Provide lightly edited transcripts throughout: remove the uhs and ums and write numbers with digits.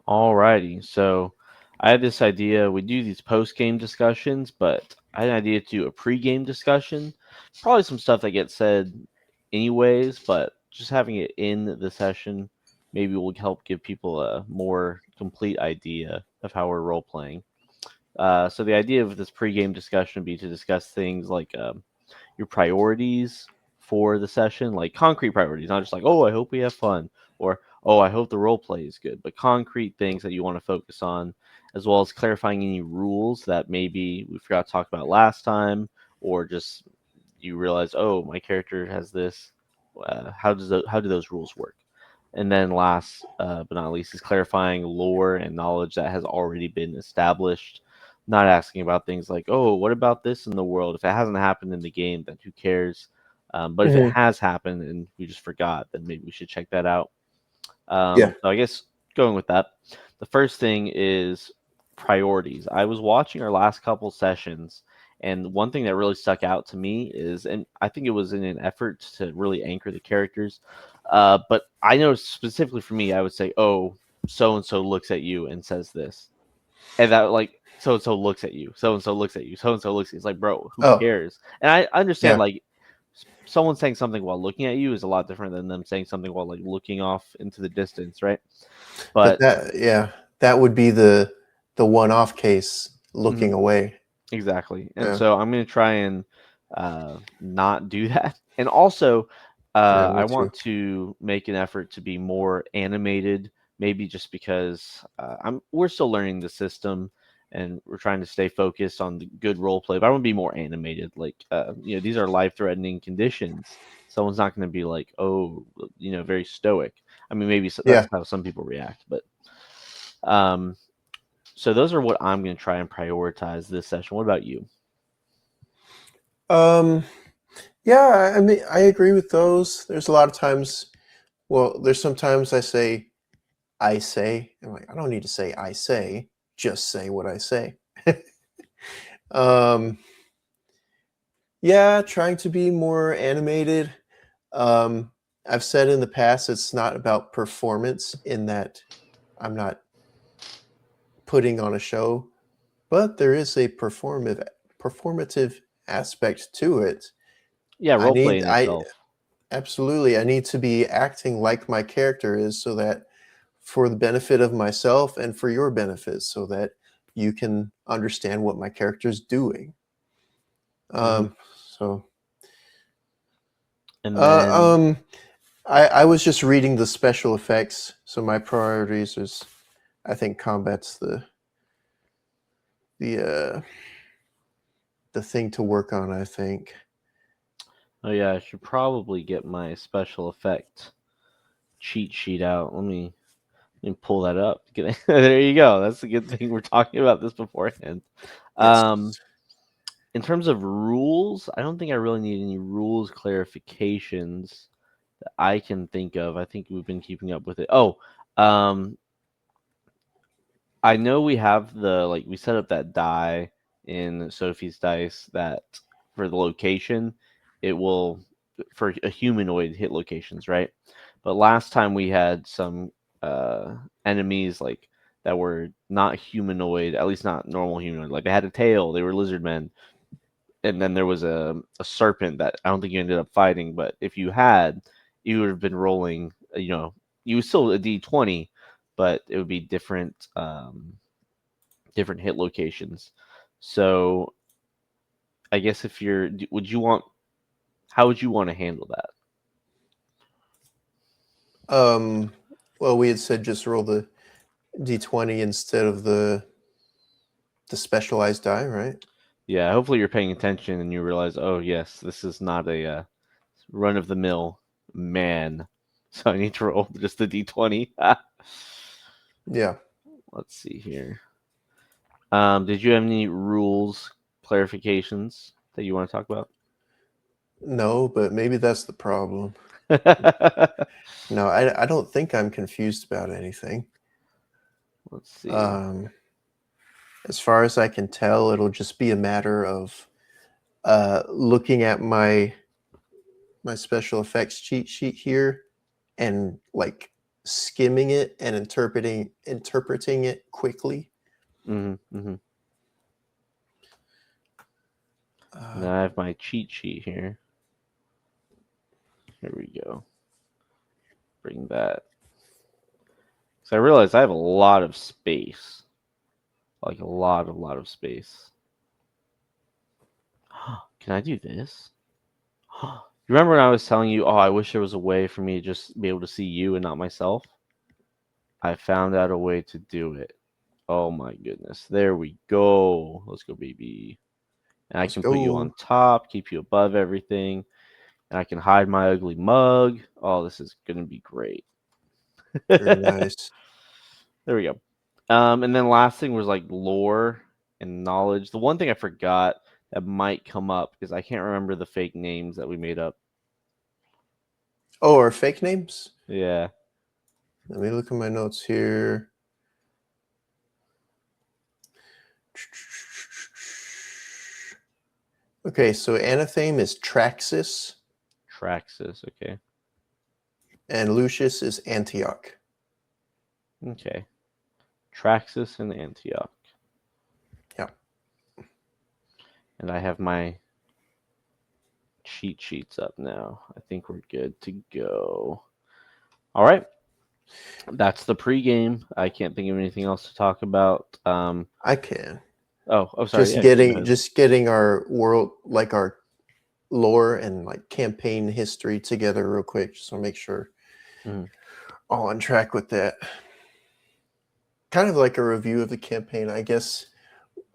Alrighty, so I had this idea. We do these post-game discussions, but I had an idea to do a pre-game discussion. Probably some stuff that gets said anyways, but just having it in the session maybe will help give people a more complete idea of how we're role playing. So the idea of this pre-game discussion would be to discuss things like your priorities for the session, like concrete priorities, not just like, oh, I hope we have fun, or oh, I hope the role play is good, but concrete things that you want to focus on, as well as clarifying any rules that maybe we forgot to talk about last time, or just you realize, oh, my character has this. How do those rules work? And then last but not least is clarifying lore and knowledge that has already been established. Not asking about things like, oh, what about this in the world? If it hasn't happened in the game, then who cares? But if it Hmm. has happened and we just forgot, then maybe we should check that out. Yeah. So I guess going with that, the first thing is priorities. I was watching our last couple sessions, and one thing that really stuck out to me is, and I think it was in an effort to really anchor the characters, but I know specifically for me, I would say, oh, so and so looks at you and says this, and that like so and so looks at you, so and so looks at you, so and so looks at you. It's like, bro, who Oh, cares? And I understand yeah. like someone saying something while looking at you is a lot different than them saying something while like looking off into the distance, right? But But that would be the one-off case mhm, looking away. exactly. And Yeah. so I'm going to try and not do that. And also, Yeah, me I too. want to make an effort to be more animated, maybe just because we're still learning the system and we're trying to stay focused on the good role play. But I want to be more animated. Like, these are life-threatening conditions. Someone's not going to be like, oh, very stoic. I mean, maybe that's Yeah. how some people react, but um, so those are what I'm going to try and prioritize this session. What about you? Um yeah, I mean I agree with those. There's a lot of times, well, there's sometimes I say. I'm like, I don't need to say I say, just say what I say. um yeah, trying to be more animated. Um I've said in the past it's not about performance in that I'm not putting on a show, but there is a performative aspect to it. Yeah, I role play need in I itself. Absolutely, I need to be acting like my character is so that for the benefit of myself and for your benefit so that you can understand what my character's doing. Hmm. Um so And uh then, um I was just reading the special effects, so my priorities is I think combat's the the thing to work on, I think. oh yeah, I should probably get my special effect cheat sheet out. Let me pull that up. There you go. That's a good thing we're talking about this beforehand. Yes. Um, in terms of rules, I don't think I really need any rules clarifications that I can think of. I think we've been keeping up with it. Oh, um, I know we have we set up that die in Sophie's dice that for the location, it will for a humanoid hit locations, right? But last time we had some enemies like that were not humanoid, at least not normal humanoid. Like they had a tail, they were lizard men, and then there was a serpent that I don't think you ended up fighting. But if you had, you would have been rolling. You was still a D20, but it would be different hit locations. So I guess if would you want, how would you want to handle that? Um, well, we had said just roll the d20 instead of the specialized die, right? Yeah, hopefully you're paying attention and you realize, oh yes, this is not a run of the mill man, so I need to roll just the d20. Yeah. Let's see here. Did you have any rules clarifications that you want to talk about? No, but maybe that's the problem. No, I don't think I'm confused about anything. Let's see. Um, as far as I can tell, it'll just be a matter of looking at my special effects cheat sheet here and like skimming it and interpreting it quickly. Mm-hmm. Uh, Now I have my cheat sheet here. Here we go. Bring that. So I realize I have a lot of space. Like a lot of space. Can I do this? You remember when I was telling you, oh, I wish there was a way for me to just be able to see you and not myself? I found out a way to do it. Oh my goodness. There we go. Let's go, baby. And I let's can put you go. on top, keep you above everything, and I can hide my ugly mug. Oh, this is going to be great. Very nice. There we go. And then last thing was like lore and knowledge. The one thing I forgot that might come up because I can't remember the fake names that we made up. Oh, our fake names? Yeah. Let me look at my notes here. Okay, so Anathame is Traxus, Traxus. Okay. and Lucius is Antioch. Okay. Traxus and Antioch. Yeah. And I have my cheat sheets up now. I think we're good to go. All right. That's the pregame. I can't think of anything else to talk about. I can. Sorry. Yeah, go ahead. Just getting our world, like our lore and like campaign history together real quick, just to make sure Mhm. all on track with that. Kind of like a review of the campaign, I guess.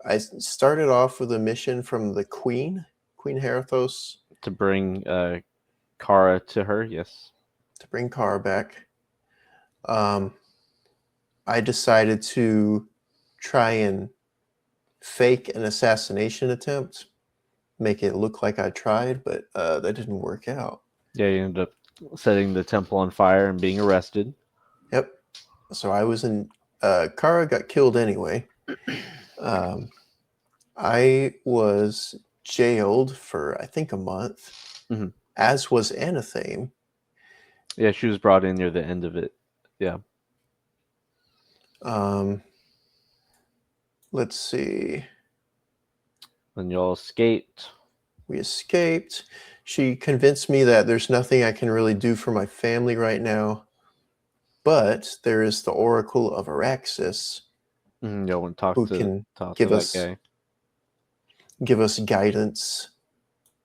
I started off with a mission from the Queen Herathos, To bring Kara to her. Yes. to bring Kara back. I decided to try and fake an assassination attempt, make it look like I tried, but that didn't work out. Yeah, you ended up setting the temple on fire and being arrested. Yep. So I was in. Kara got killed anyway. Um, I was jailed for I think a month, Mhm. as was Anathame. Yeah, she was brought in near the end of it. Yeah. Um, let's see. And y'all escaped. We escaped. She convinced me that there's nothing I can really do for my family right now, but there is the Oracle of Araxis Y'all went to who can talk to give that us guy. guidance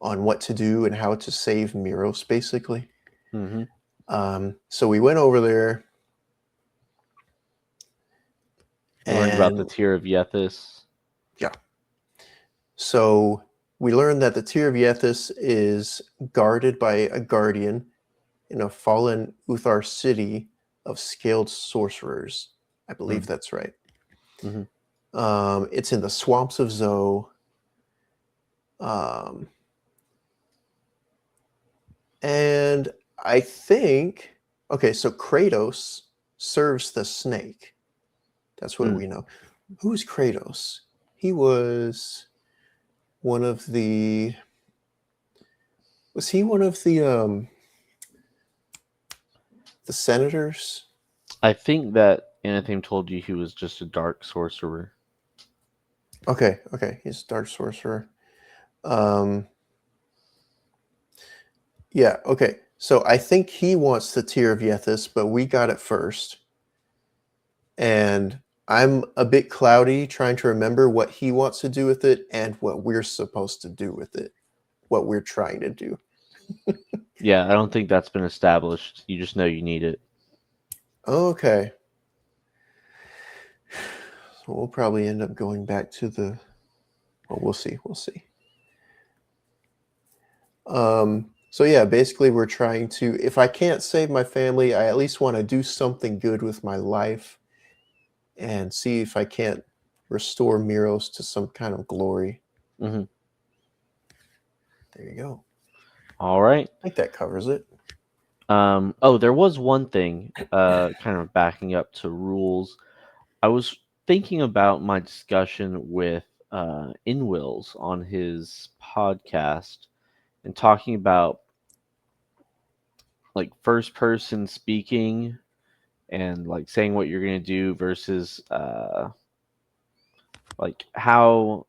on what to do and how to save Meeros, basically. Mm-hmm. So we went over there, We learned about the and Tear of Yethis. yeah. So we learned that the Tear of Yethis is guarded by a guardian in a fallen Uthar city of scaled sorcerers. I believe that's right. Mm-hmm. It's in the swamps of Zoe. Um, and I think, okay, so Kratos serves the snake. That's what we know. Who's Kratos? He was one of the. Was he one of the senators? I think that Anathame told you he was just a dark sorcerer. Okay, he's a dark sorcerer. Um, yeah, okay. So I think he wants the Tear of Yethis, but we got it first. And I'm a bit cloudy trying to remember what he wants to do with it and what we're supposed to do with it, what we're trying to do. Yeah, I don't think that's been established. You just know you need it. Okay. So we'll probably end up going back to the. Well, we'll see. We'll see. So yeah, basically we're trying to, if I can't save my family, I at least want to do something good with my life and see if I can't restore Meeros to some kind of glory. Mm-hmm. There you go. All right. I think that covers it. There was one thing, kind of backing up to rules. I was thinking about my discussion with Inwills on his podcast and talking about like first person speaking and like saying what you're gonna do versus like how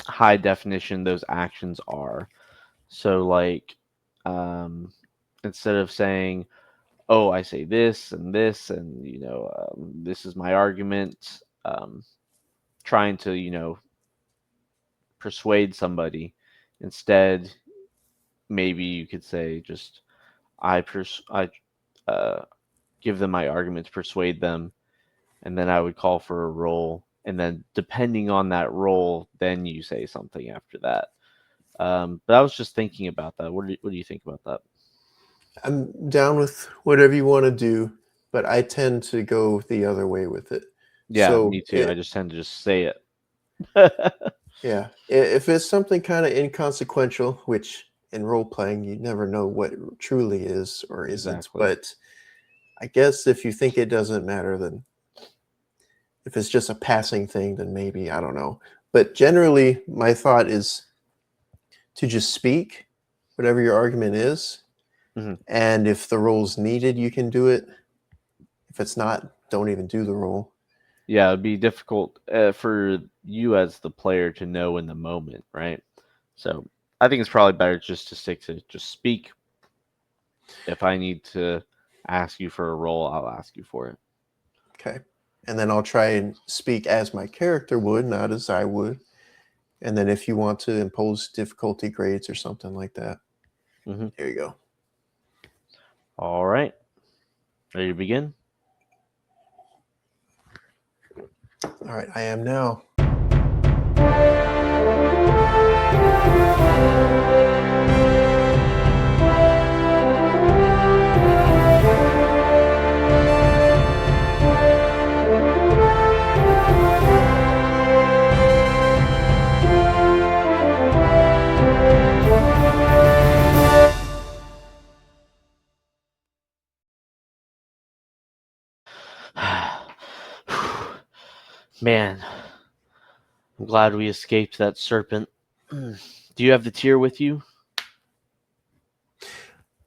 high definition those actions are. So like um, instead of saying, "Oh, I say this and this, and this is my argument," trying to persuade somebody. Instead, maybe you could say just I uh, give them my argument to persuade them, and then I would call for a roll, and then depending on that roll, then you say something after that. But I was just thinking about that. What do you think about that? I'm down with whatever you want to do, but I tend to go the other way with it. Yeah, So me too. I just tend to just say it. yeah, if it's something kind of inconsequential, which in role playing you never know what it truly is or isn't, Exactly. but I guess if you think it doesn't matter, then if it's just a passing thing, then maybe I don't know. But generally, my thought is to just speak whatever your argument is, Hmm. and if the role's needed, you can do it. If it's not, don't even do the role. Yeah, it'd be difficult for you as the player to know in the moment, right? So I think it's probably better just to stick to just speak. If I need to ask you for a role, I'll ask you for it. Okay. And then I'll try and speak as my character would, not as I would. And then if you want to impose difficulty grades or something like that, Hmm. there you go. All right, ready to begin? All right, I am now. Man, I'm glad we escaped that serpent. Do you have the tear with you?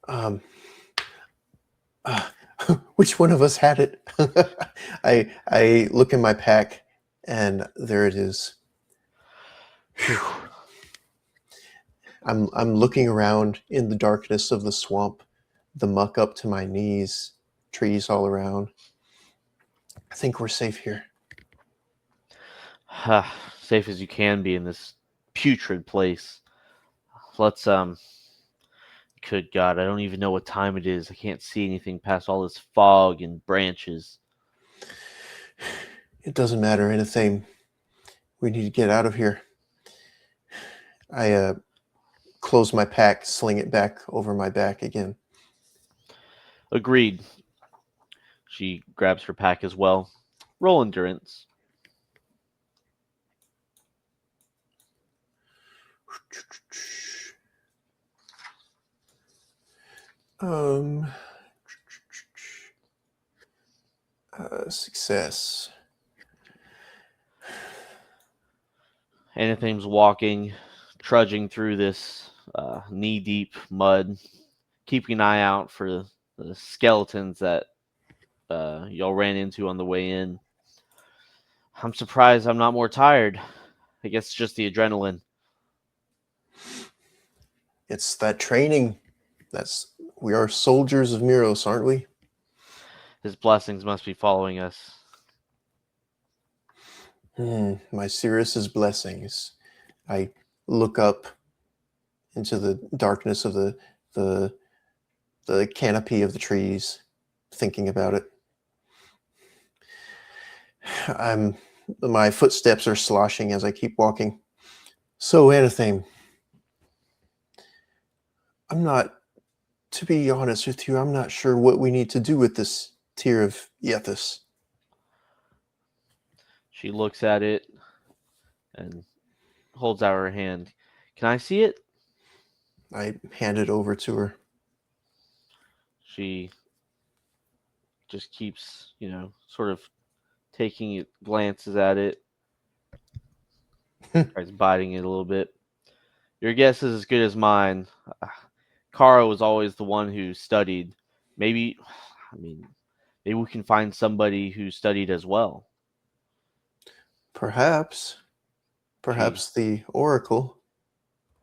Um, uh, which one of us had it? I look in my pack, and there it is. Phew. I'm looking around in the darkness of the swamp, the muck up to my knees, trees all around. I think we're safe here. Safe as you can be in this putrid place. Let's Good God, I don't even know what time it is. I can't see anything past all this fog and branches. It doesn't matter anything. We need to get out of here. I close my pack, sling it back over my back again. Agreed. She grabs her pack as well. Roll endurance. Um, success. Anything's walking, trudging through this knee deep mud, keeping an eye out for the skeletons that y'all ran into on the way in. I'm surprised I'm not more tired. I guess it's just the adrenaline. It's that training. That's we are soldiers of Meeros, aren't we? His blessings must be following us. My Sirius's blessings. I look up into the darkness of the the canopy of the trees, thinking about it. I'm my footsteps are sloshing as I keep walking. So Anathame, I'm not to be honest with you, I'm not sure what we need to do with this tear of Yethus. She looks at it and holds out her hand. Can I see it? I hand it over to her. She just keeps, sort of taking it, glances at it, tries biting it a little bit. Your guess is as good as mine. Kara was always the one who studied. Maybe, I mean, Maybe we can find somebody who studied as well. Perhaps. She Perhaps the oracle.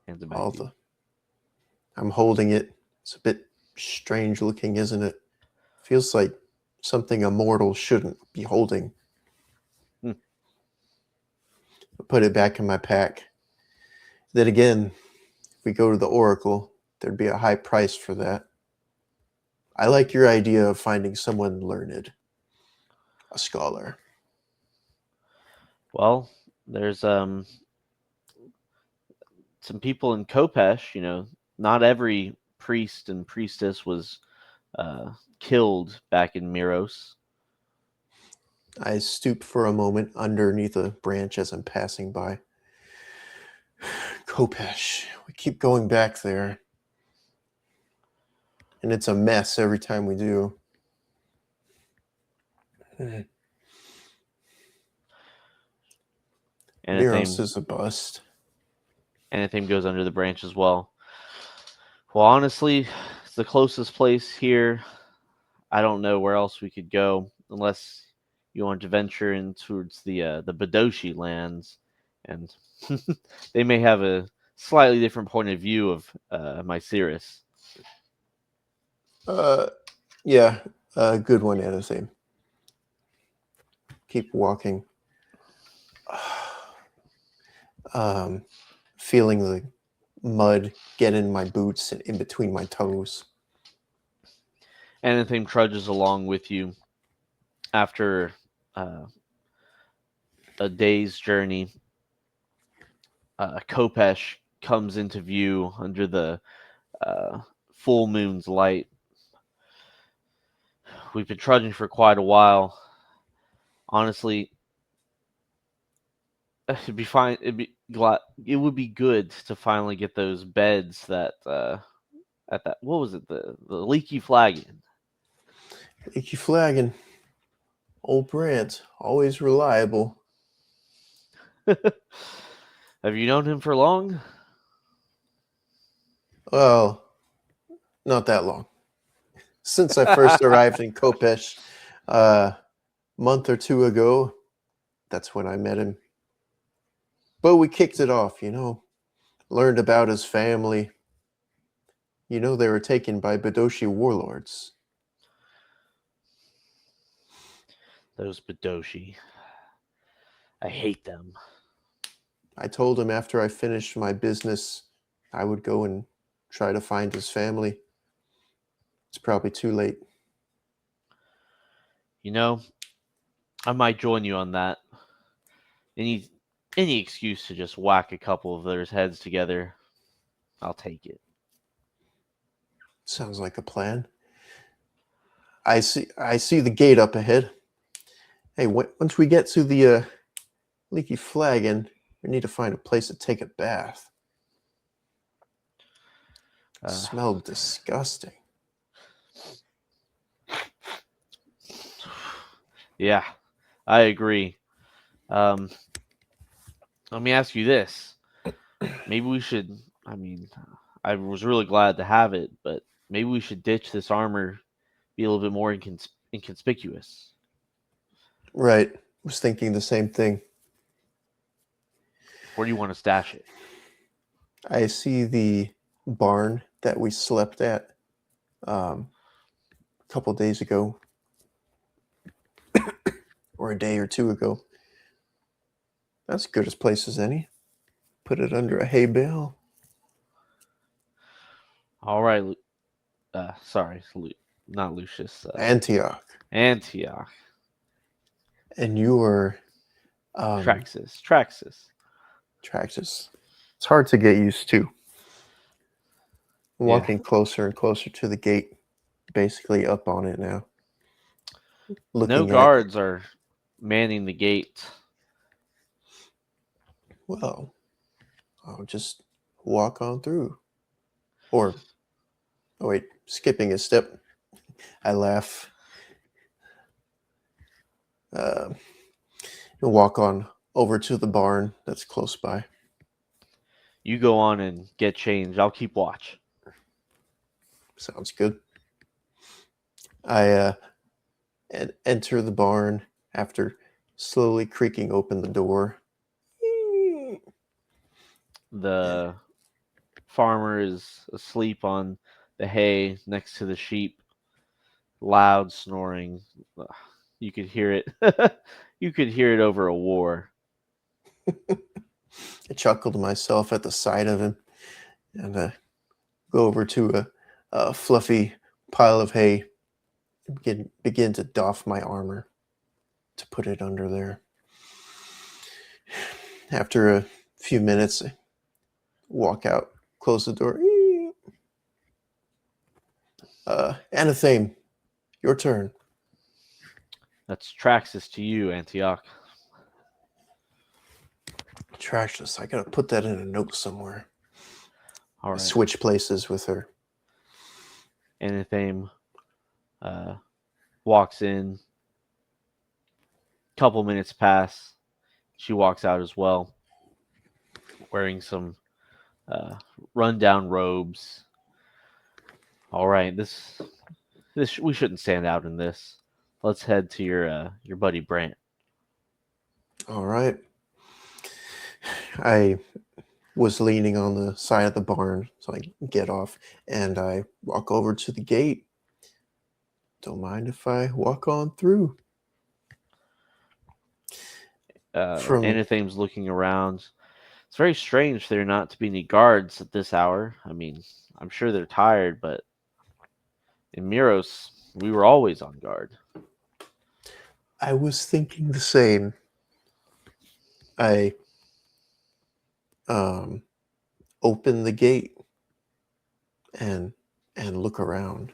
hands it back All to you. the I'm holding it. It's a bit strange looking, isn't it? Feels like something a mortal shouldn't be holding. Hmm. I put it back in my pack. Then again, if we go to the oracle, there'd be a high price for that. I like your idea of finding someone learned, a scholar. Well, there's some people in Kopesh. Not every priest and priestess was uh, killed back in Meeros. I stoop for a moment underneath a branch as I'm passing by. Kopesh. We keep going back there. And it's a mess every time we do. Meeros Anything, is a bust. anything goes under the branch as well. Well, honestly, it's the closest place here. I don't know where else we could go unless you want to venture in towards the Badoshi lands, and they may have a slightly different point of view of Myceris. Uh, yeah, a good one, Anathame. Keep walking. Um, feeling the mud get in my boots and in between my toes. Anything trudges along with you after uh, a day's journey. Kopesh comes into view under the uh, full moon's light. We've been trudging for quite a while. Honestly, it'd be fine. It would be good to finally get those beds that at that what was it the leaky flagon. Leaky flagon. Old Brant, always reliable. Have you known him for long? Well, not that long. Since I first arrived in Kopesh a month or two ago, that's when I met him. But we kicked it off, learned about his family. They were taken by Badoshi warlords. Those Badoshi. I hate them. I told him after I finished my business, I would go and try to find his family. It's probably too late. You know, I might join you on that. Any any excuse to just whack a couple of their heads together, I'll take it. Sounds like a plan. I see the gate up ahead. Hey, once we get to the leaky flagon, we need to find a place to take a bath. Smelled disgusting. Yeah, I agree. Um, Let me ask you this. Maybe we should. I mean, I was really glad to have it, but maybe we should ditch this armor, be a little bit more inconspicuous. Right. Was thinking the same thing. Where do you want to stash it? I see the barn that we slept at a couple days ago, or a day or two ago. That's as good a place as any. Put it under a hay bale. All right. Sorry, not Lucius. Antioch. Antioch. And you were Traxus. Traxxas. It's hard to get used to. Yeah. Walking closer and closer to the gate, basically up on it now. No Looking at, guards are manning the gate. well, I'll just walk on through. Or, oh wait, skipping a step. I laugh. Uh, walk on over to the barn that's close by. You go on and get changed. I'll keep watch. Sounds good. I and enter the barn after slowly creaking open the door. The farmer is asleep on the hay next to the sheep, loud snoring. You could hear it. You could hear it over a war. I chuckled to myself at the sight of him and go over to a fluffy pile of hay and begin to doff my armor to put it under there. After a few minutes, I walk out, close the door. Anathame, your turn. That's Traxus to you, Antioch. Trash this. I gotta put that in a note somewhere. All right. Switch places with her. Anything walks in. Couple minutes pass. She walks out as well, wearing some rundown robes. All right, this we shouldn't stand out in this. Let's head to your buddy Brant. All right. I was leaning on the side of the barn, so I get off and I walk over to the gate. Don't mind if I walk on through. From Anything's looking around. It's very strange there not to be any guards at this hour. I mean, I'm sure they're tired, but in Meeros, we were always on guard. I was thinking the same. I open the gate and look around.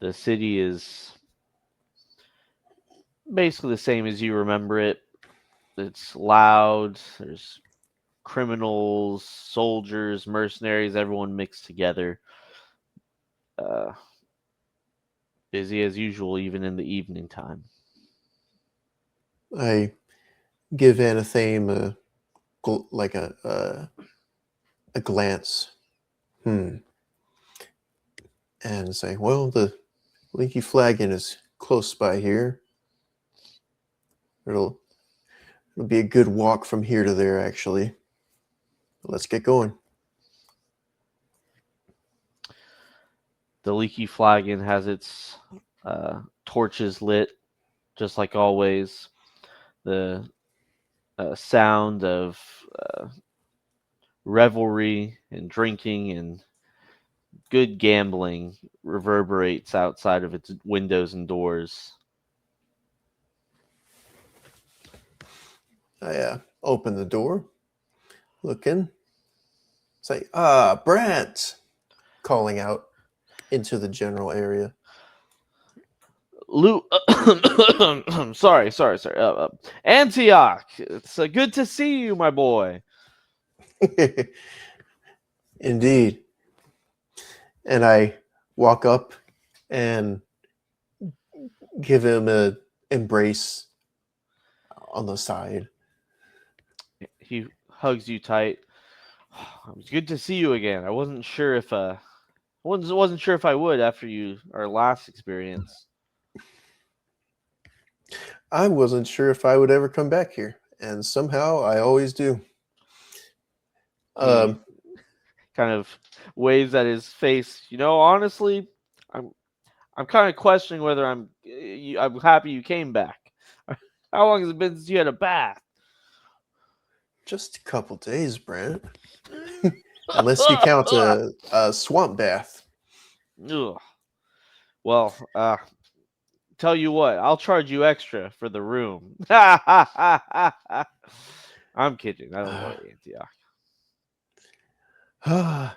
The city is basically the same as you remember it. It's loud. There's criminals, soldiers, mercenaries, everyone mixed together. Uh, Busy as usual, even in the evening time. I give Anathame like a glance, and say, "Well, the Leaky Flagon is close by here. It'll be a good walk from here to there, actually. Let's get going." The leaky flagon has its torches lit, just like always. The sound of revelry and drinking and good gambling reverberates outside of its windows and doors. I open the door, look in, say, Brant, calling out into the general area. Lou, sorry. Antioch, it's good to see you, my boy. Indeed. And I walk up and give him a embrace on the side. He hugs you tight. It was good to see you again. I wasn't sure if wasn't sure if I would after our last experience. I wasn't sure if I would ever come back here, and somehow I always do. He kind of waves at his face. Honestly, I'm kind of questioning whether I'm happy you came back. How long has it been since you had a bath? Just a couple days, Brant. Unless you count a swamp bath. Ugh. Well, tell you what, I'll charge you extra for the room. I'm kidding. I don't worry, Antioch.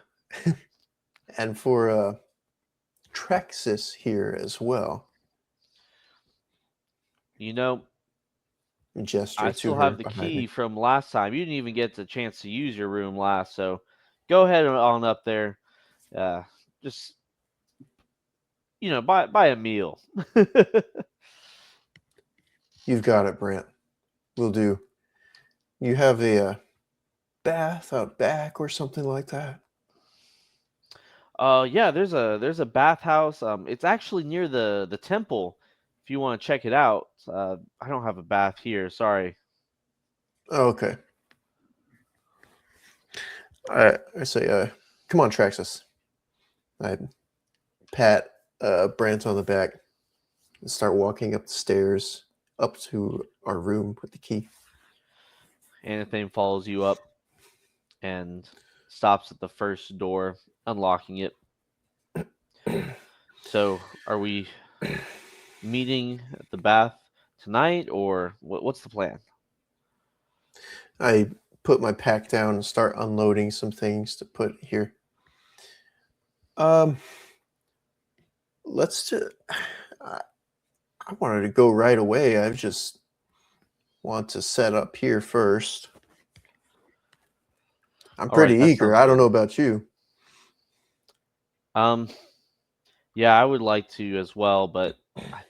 And for Traxus here as well. Gesture I to still her have the behind key me. from last time. You didn't even get the chance to use your room last, so go ahead on up there. Just buy a meal. You've got it, Brant. Will do. You have a bath out back or something like that? Yeah, there's a bathhouse. It's actually near the temple. If you want to check it out. I don't have a bath here. Sorry. Oh, okay. I say, come on, Traxxas. I pat Brant on the back and start walking up the stairs up to our room with the key. Anything follows you up and stops at the first door, unlocking it. So, are we meeting at the bath tonight, or what's the plan? I put my pack down and start unloading some things to put here. Um, let's just. I, I wanted to go right away. I just want to set up here first. I'm All right, pretty that eager. sounds I don't good. know about you. Um, yeah, I would like to as well, but I,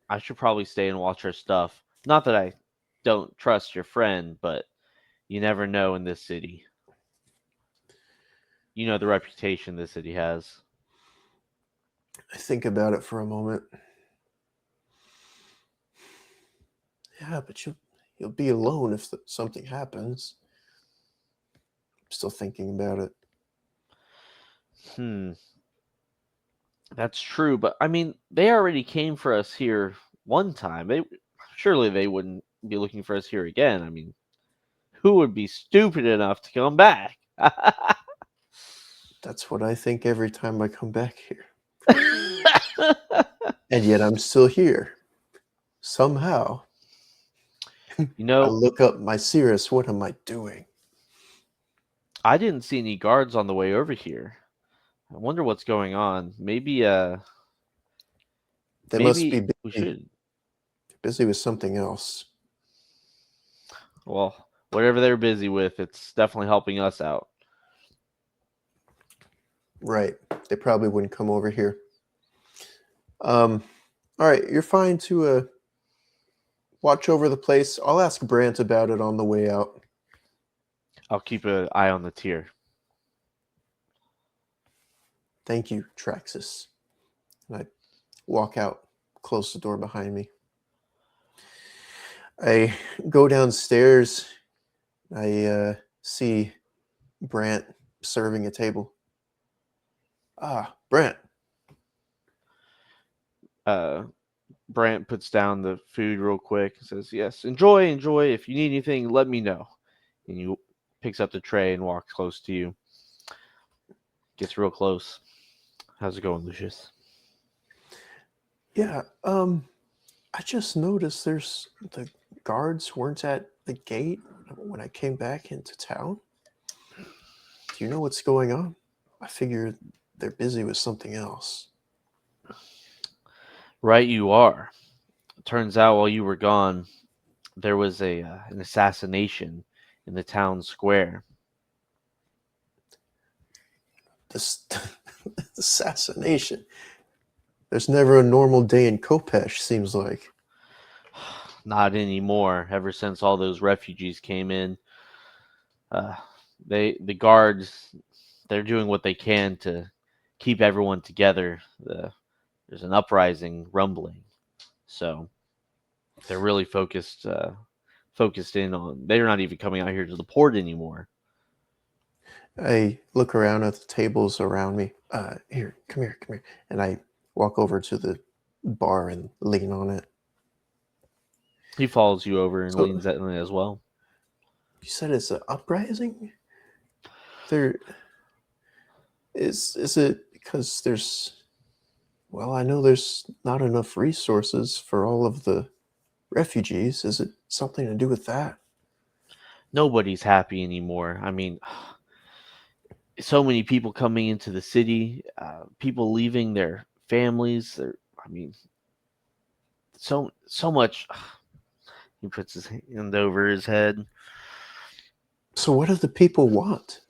I should probably stay and watch our stuff. Not that I don't trust your friend, but you never know in this city. You know the reputation this city has. I think about it for a moment. Yeah, but you'll be alone if something happens. I'm still thinking about it. Hmm, that's true, but I mean, they already came for us here one time. They surely they wouldn't be looking for us here again. I mean, who would be stupid enough to come back? That's what I think every time I come back here. And yet I'm still here. Somehow. You I know, look up my Cirrus. What am I doing? I didn't see any guards on the way over here. I wonder what's going on. They must be Maybe we busy. should. Busy with something else. Well, whatever they're busy with, it's definitely helping us out. Right. They probably wouldn't come over here. Um, all right, you're fine to watch over the place. I'll ask Brant about it on the way out. I'll keep an eye on the tier. Thank you, Traxxas. And I walk out, close the door behind me. I go downstairs. I see Brant serving a table. Ah, Brant. Uh, Brant puts down the food real quick and says, "Yes, enjoy, enjoy. If you need anything, let me know." And he picks up the tray and walks close to you. Gets real close. How's it going, Lucius? Yeah, I just noticed there's the guards weren't at the gate when I came back into town. Do you know what's going on? I figure they're busy with something else. Right, you are. Turns out while you were gone, there was a an assassination in the town square. This assassination. There's never a normal day in Kopesh, seems like. Not anymore. Ever since all those refugees came in, uh, the guards they're doing what they can to keep everyone together. There's an uprising rumbling, so they're really focused in on. They're not even coming out here to the port anymore. I look around at the tables around me. Here, come here, come here. And I walk over to the bar and lean on it. He follows you over and So, leans in as well. you said it's an uprising? There is it because there's well, I know there's not enough resources for all of the refugees. Is it something to do with that? Nobody's happy anymore. I mean, so many people coming into the city, people leaving their families. I mean, so much. He puts his hand over his head. So what do the people want?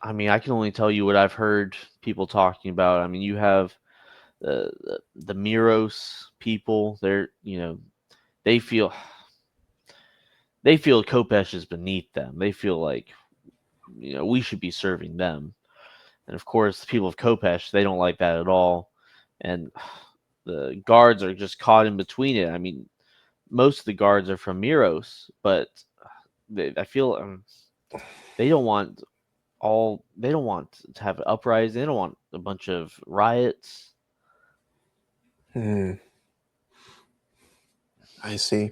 I mean, I can only tell you what I've heard people talking about. I mean, you have the Meeros people. They feel they feel Kopesh is beneath them. They feel like we should be serving them. And of course, the people of Kopesh, they don't like that at all. And the guards are just caught in between it. I mean, most of the guards are from Meeros, but I feel they don't want they don't want to have an uprising. They don't want a bunch of riots. Hmm. I see.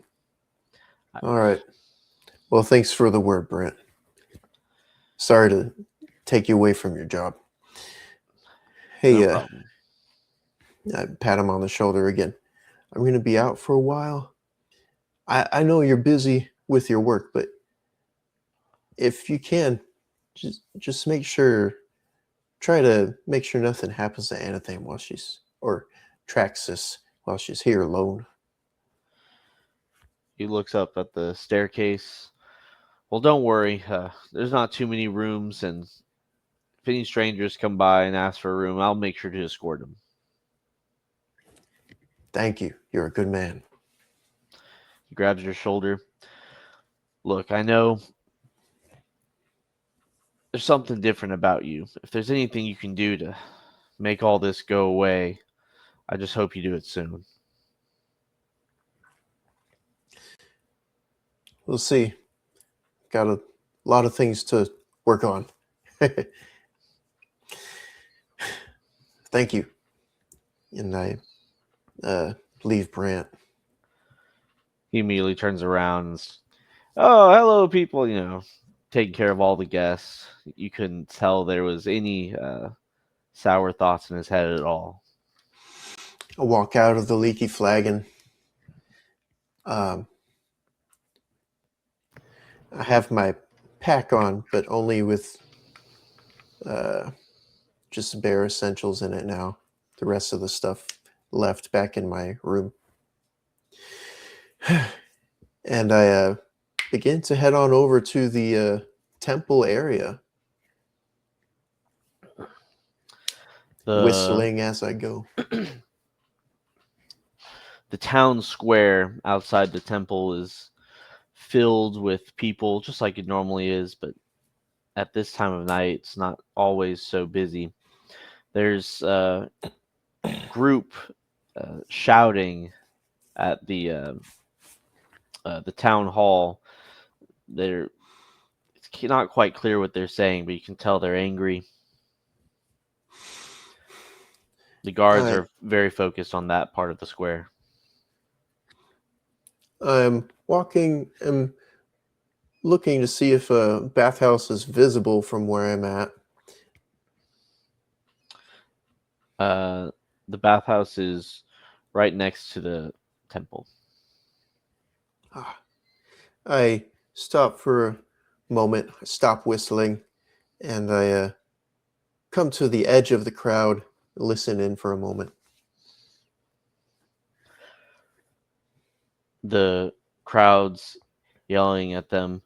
All right. Well, thanks for the word, Brent. Sorry to take you away from your job. No Hey, problem. I pat him on the shoulder again. I'm going to be out for a while. I know you're busy with your work, but if you can, just make sure, try to make sure nothing happens to Anathame while she's, or Traxus while she's here alone. He looks up at the staircase. Well, don't worry. There's not too many rooms, and if any strangers come by and ask for a room, I'll make sure to escort them. Thank you. You're a good man. He grabs your shoulder. Look, I know there's something different about you. If there's anything you can do to make all this go away, I just hope you do it soon. We'll see. Got a lot of things to work on. Thank you. And I leave Brant. He immediately turns around and, oh, hello, people, taking care of all the guests. You couldn't tell there was any sour thoughts in his head at all. I walk out of the leaky flagon. Um, I have my pack on, but only with just bare essentials in it now. The rest of the stuff left back in my room. And I begin to head on over to the temple area, The whistling as I go. the town square outside the temple is filled with people just like it normally is, but at this time of night it's not always so busy. There's a group shouting at the town hall. They're It's not quite clear what they're saying, but you can tell they're angry. The guards I are very focused on that part of the square. I'm walking and looking to see if a bathhouse is visible from where I'm at. Uh, the bathhouse is right next to the temple. Ah, I stop for a moment, I stop whistling, and I come to the edge of the crowd, listen in for a moment. The crowd's yelling at them.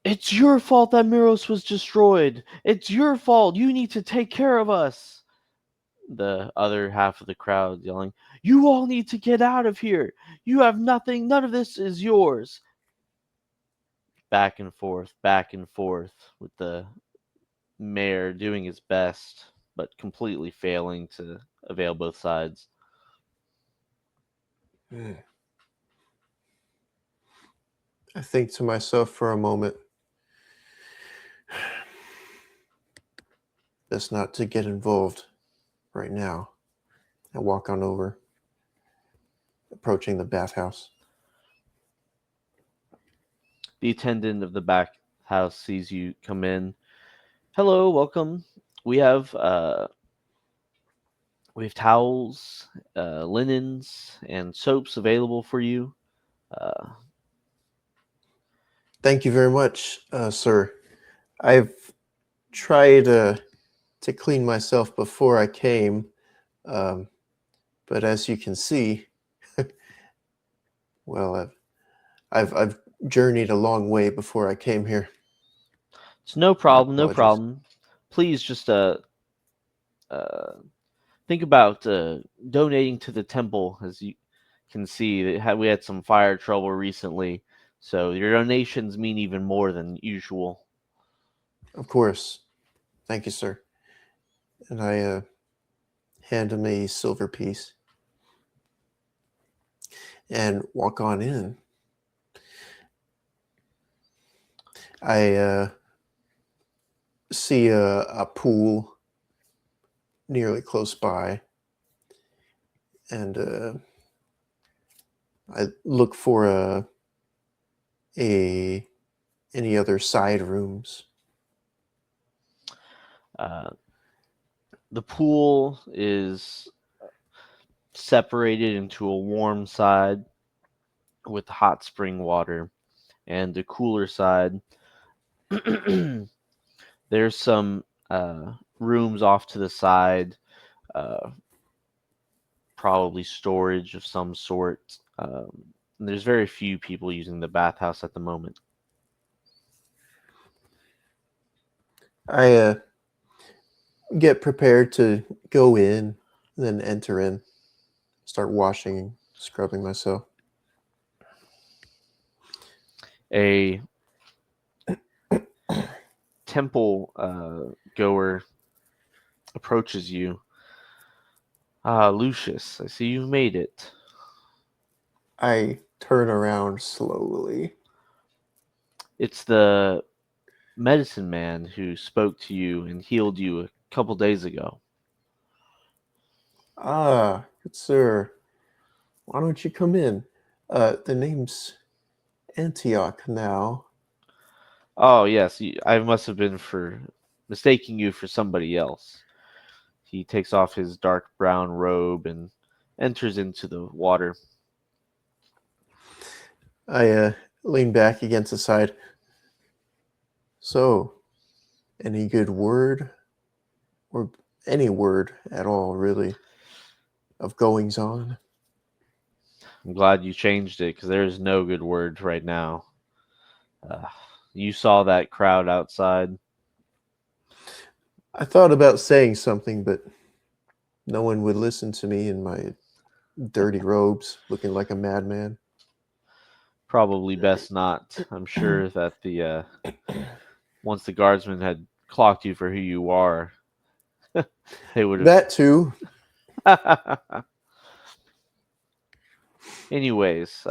It's your fault that Meeros was destroyed. It's your fault. You need to take care of us. The other half of the crowd yelling, you all need to get out of here. You have nothing. None of this is yours. Back and forth, with the mayor doing his best, but completely failing to avail both sides. Hmm. I think to myself for a moment, best not to get involved right now. I walk on over, approaching the bathhouse. The attendant of the back house sees you come in. Hello, welcome. We have uh, we have towels, linens, and soaps available for you. Uh, Thank you very much, sir. I've tried to clean myself before I came, um, but as you can see, well, I've journeyed a long way before I came here. it's no My problem, no apologies. problem. Please just uh, think about donating to the temple. As you can see, we had some fire trouble recently, so your donations mean even more than usual. Of course. Thank you, sir. And I hand him a silver piece and walk on in. I see a pool nearly close by, and I look for a any other side rooms. Uh, the pool is separated into a warm side with hot spring water, and the cooler side. There's some rooms off to the side, uh, probably storage of some sort. And there's very few people using the bathhouse at the moment. I get prepared to go in, then enter in, start washing, scrubbing myself. A temple goer approaches you. Ah, Lucius, I see you've made it. I turn around slowly. It's the medicine man who spoke to you and healed you a couple days ago. Ah, good sir. Why don't you come in? The name's Antioch now. Oh, yes, I must have been for mistaking you for somebody else. He takes off his dark brown robe and enters into the water. I lean back against the side. So, any good word? Or any word at all, really, of goings on? I'm glad you changed it because there is no good word right now. Uh, you saw that crowd outside. I thought about saying something, but no one would listen to me in my dirty robes, looking like a madman. Probably best not. I'm sure that the once the guardsmen had clocked you for who you are, they would That too. have. Anyways,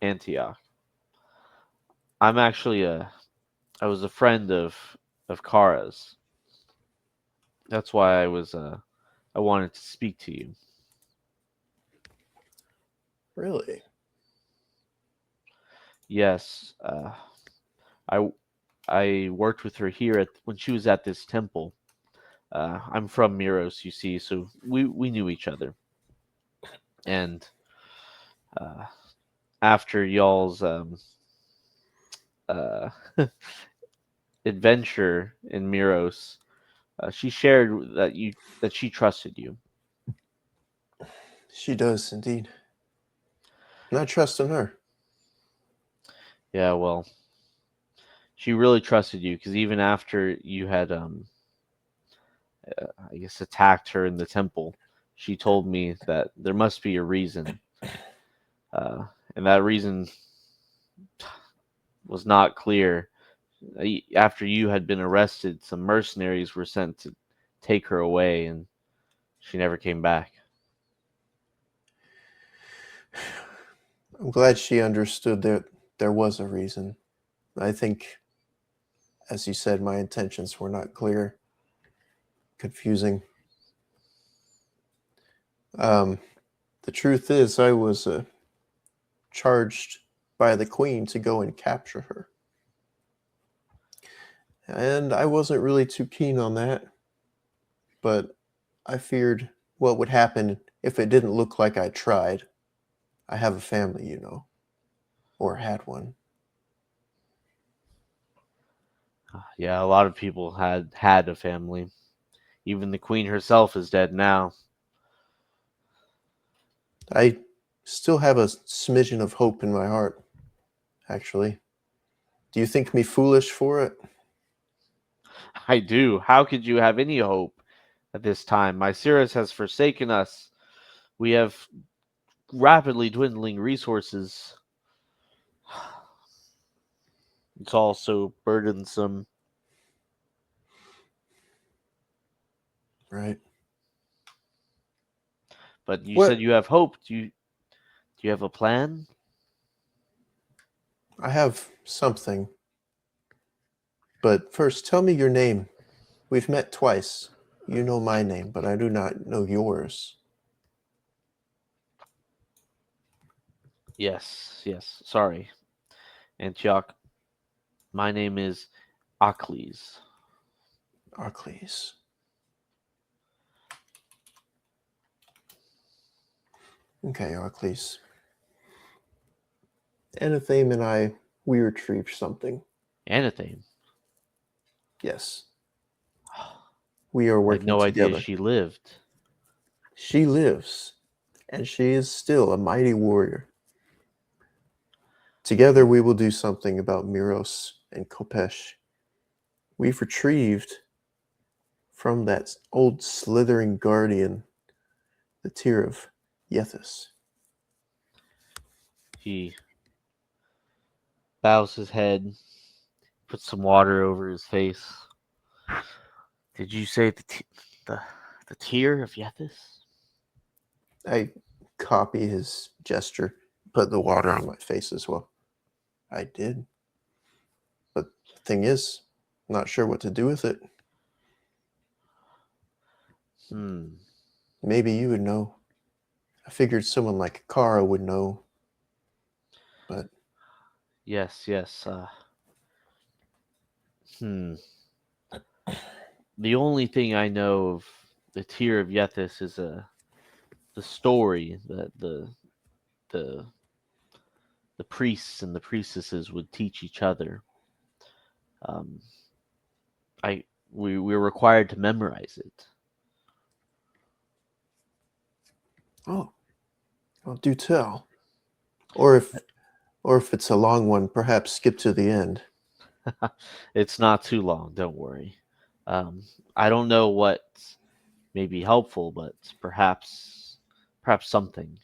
Antioch. I'm actually I was a friend of Kara's. That's why I wanted to speak to you. Really? Yes, I I worked with her here at when she was at this temple. I'm from Meeros, you see, so we knew each other. And uh, after y'all's uh, adventure in Meeros, she shared that she trusted you. She does indeed. And I trust in her. Yeah, well, she really trusted you because even after you had I guess attacked her in the temple, she told me that there must be a reason, uh, and that reason was not clear. After you had been arrested, some mercenaries were sent to take her away, and she never came back. I'm glad she understood that there was a reason. I think, as you said, my intentions were not clear, confusing. Um, the truth is, I was charged by the queen to go and capture her. And I wasn't really too keen on that, but I feared what would happen if it didn't look like I tried. I have a family, you know, or had one. Yeah, a lot of people had a family. Even the queen herself is dead now. I still have a smidgen of hope in my heart, actually. Do you think me foolish for it? I do. How could you have any hope at this time? Myceris has forsaken us. We have rapidly dwindling resources. It's also burdensome. Right. But you said What? you have hope. Do you have a plan? I have something. But first, tell me your name. We've met twice. You know my name, but I do not know yours. Yes, yes. Sorry, Antioch. My name is Achilles. Arcles. Okay, Arcles. Anathame and I, we retrieved something. Anathame. Yes, we are I had working no idea together. she lived. She lives, and she is still a mighty warrior. Together we will do something about Meeros and Kopesh. We've retrieved from that old slithering guardian the tear of Yethus. He bows his head, puts some water over his face. Did you say the the tear of Yethus? I copy his gesture, put the water on my face as well. I did. But the thing is, I'm not sure what to do with it. Hmm. Maybe you would know. I figured someone like Kara would know, but Yes, yes. Hmm. The only thing I know of the tear of Yethus is the story that the the priests and the priestesses would teach each other. Um, I we're required to memorize it. oh, well, do tell. Or if it's a long one, perhaps skip to the end. It's not too long. Don't worry. Um, I don't know what may be helpful, but perhaps something.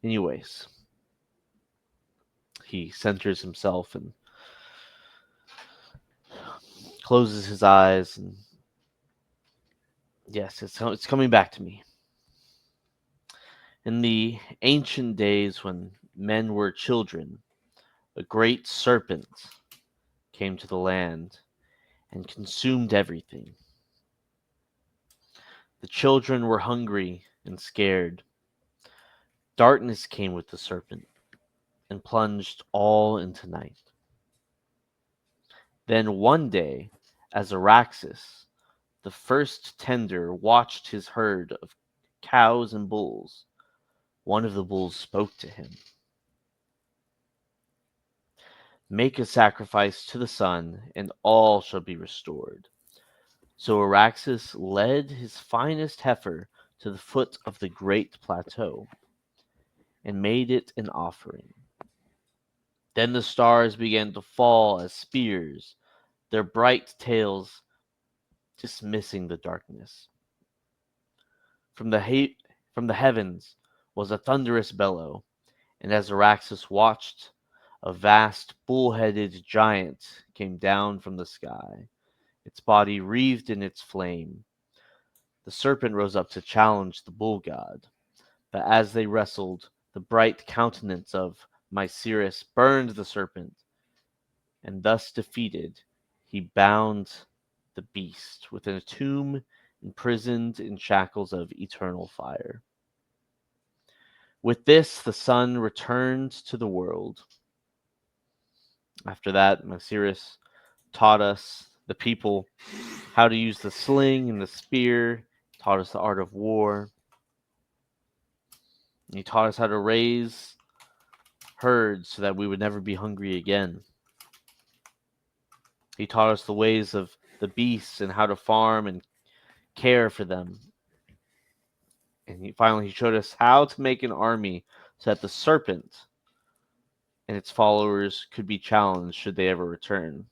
Anyways, he centers himself and closes his eyes, and yes, it's coming back to me. In the ancient days when men were children, a great serpent came to the land and consumed everything. The children were hungry and scared. Darkness came with the serpent and plunged all into night. Then one day, as Araxes, the first tender, watched his herd of cows and bulls, one of the bulls spoke to him. Make a sacrifice to the sun, and all shall be restored. So Araxes led his finest heifer to the foot of the great plateau and made it an offering. Then the stars began to fall as spears, their bright tails dismissing the darkness. From from the heavens was a thunderous bellow, and as Araxes watched, a vast bull-headed giant came down from the sky, its body wreathed in its flame. The serpent rose up to challenge the bull god, but as they wrestled, the bright countenance of Mythras burned the serpent, and thus defeated, he bound the beast within a tomb, imprisoned in shackles of eternal fire. With this, the sun returned to the world. After that, Mythras taught us, the people, how to use the sling and the spear, taught us the art of war. And he taught us how to raise herds so that we would never be hungry again. He taught us the ways of the beasts and how to farm and care for them. And finally he showed us how to make an army so that the serpent and its followers could be challenged should they ever return.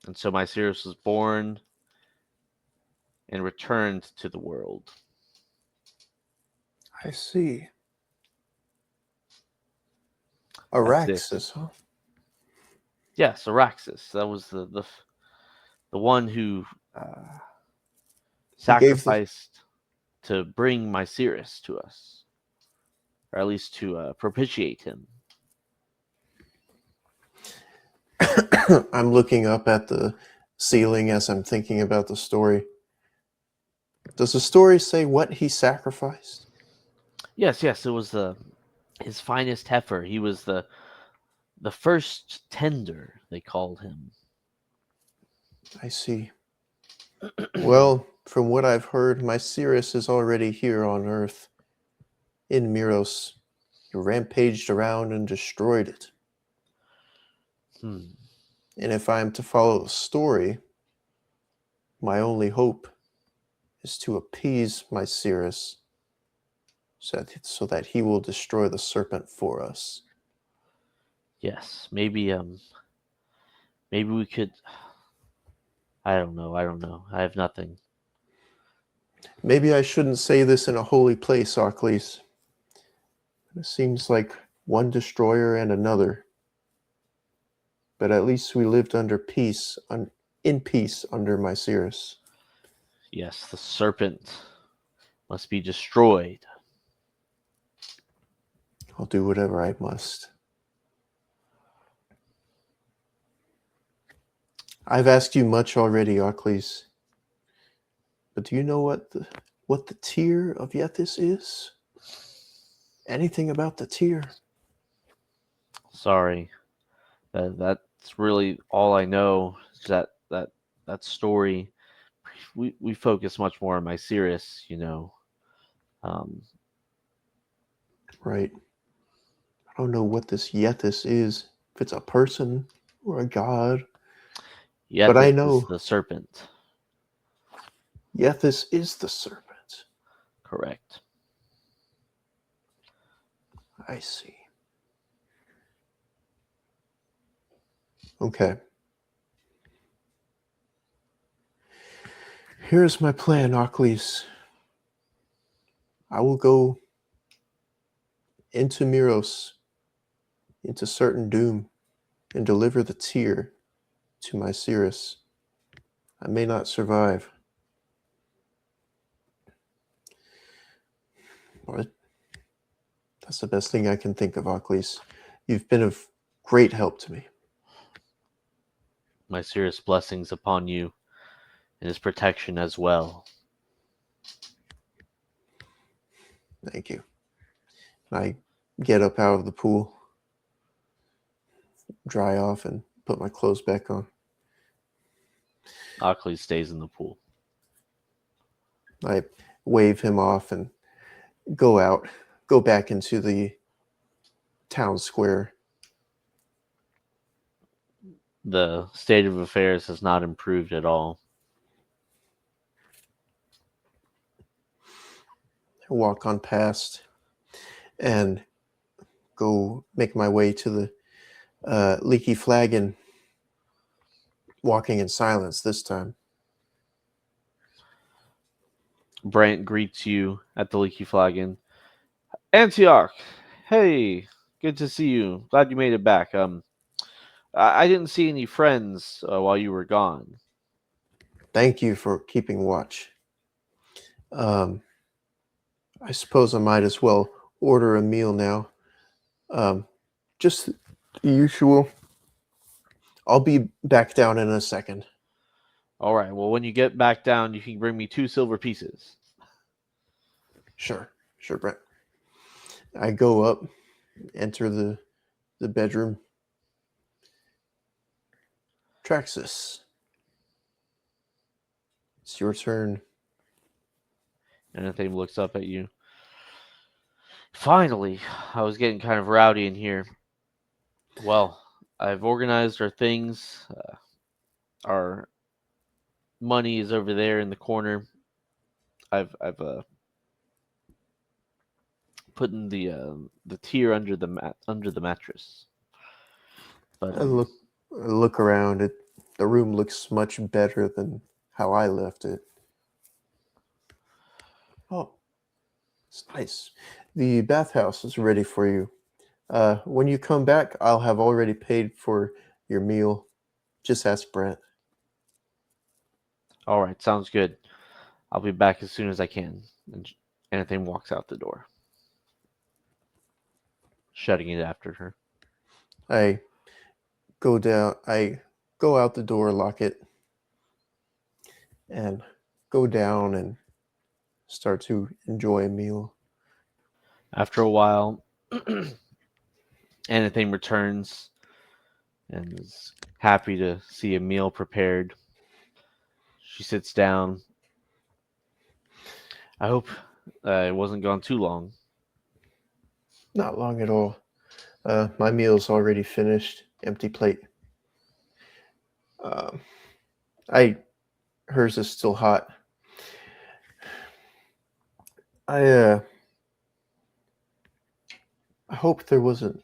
And so Myceros was born and returned to the world. I see. That's it. Araxes, huh? Yes, Araxis. That was the one who uh, He gave the sacrificed to bring Myceris to us, or at least to propitiate him. I'm looking up at the ceiling as I'm thinking about the story. Does the story say what he sacrificed? Yes, yes, it was his finest heifer. He was the first tender, they called him. I see. Well, from what I've heard, my Sirius is already here on Earth, in Meeros. He rampaged around and destroyed it. Hmm. And if I am to follow the story, my only hope is to appease my Sirius so that he will destroy the serpent for us. Yes, maybe we could. I don't know. I don't know. I have nothing. Maybe I shouldn't say this in a holy place, Arcles. It seems like one destroyer and another. But at least we lived under peace, in peace under Myceris. Yes, the serpent must be destroyed. I'll do whatever I must. I've asked you much already, Arcles. But do you know what the tear of Yethis is? Anything about the tear? Sorry. That's really all I know. Is that story. We focus much more on Myceris, you know. Um, Right. I don't know what this Yethis is. If it's a person or a god. But I Yethis is know the serpent. Yethis is the serpent. Correct. I see. Okay. Here's my plan, Arcles. I will go into Meeros, into certain doom, and deliver the tear to Myceris. I may not survive, but that's the best thing I can think of, Arcles. You've been of great help to me. Myceris blessings upon you and his protection as well. Thank you. I get up out of the pool, dry off, and put my clothes back on. Ockley stays in the pool. I wave him off and go out, go back into the town square. The state of affairs has not improved at all. I walk on past and go make my way to the leaky flagon, walking in silence this time. Brant greets you at the Leaky Flagon. Antioch, hey, good to see you. Glad you made it back. I didn't see any friends while you were gone. Thank you for keeping watch. Um, I suppose I might as well order a meal now. Just the usual. I'll be back down in a second. All right. Well, when you get back down, you can bring me 2 silver pieces. Sure, Brent. I go up, enter the bedroom. Traxus, it's your turn. And Anthony looks up at you. Finally, I was getting kind of rowdy in here. Well, I've organized our things. Our money is over there in the corner. I've put in the tier under the mattress. But I look around. The room looks much better than how I left it. Oh, it's nice. The bathhouse is ready for you. When you come back, I'll have already paid for your meal. Just ask Brent. All right, sounds good. I'll be back as soon as I can. And Anything walks out the door, shutting it after her. I go down. I go out the door, lock it, and go down and start to enjoy a meal. After a while, Anything returns and is happy to see a meal prepared. She sits down. I hope it wasn't gone too long. Not long at all. My meal's already finished. Empty plate. Um, I hers is still hot. I I hope there wasn't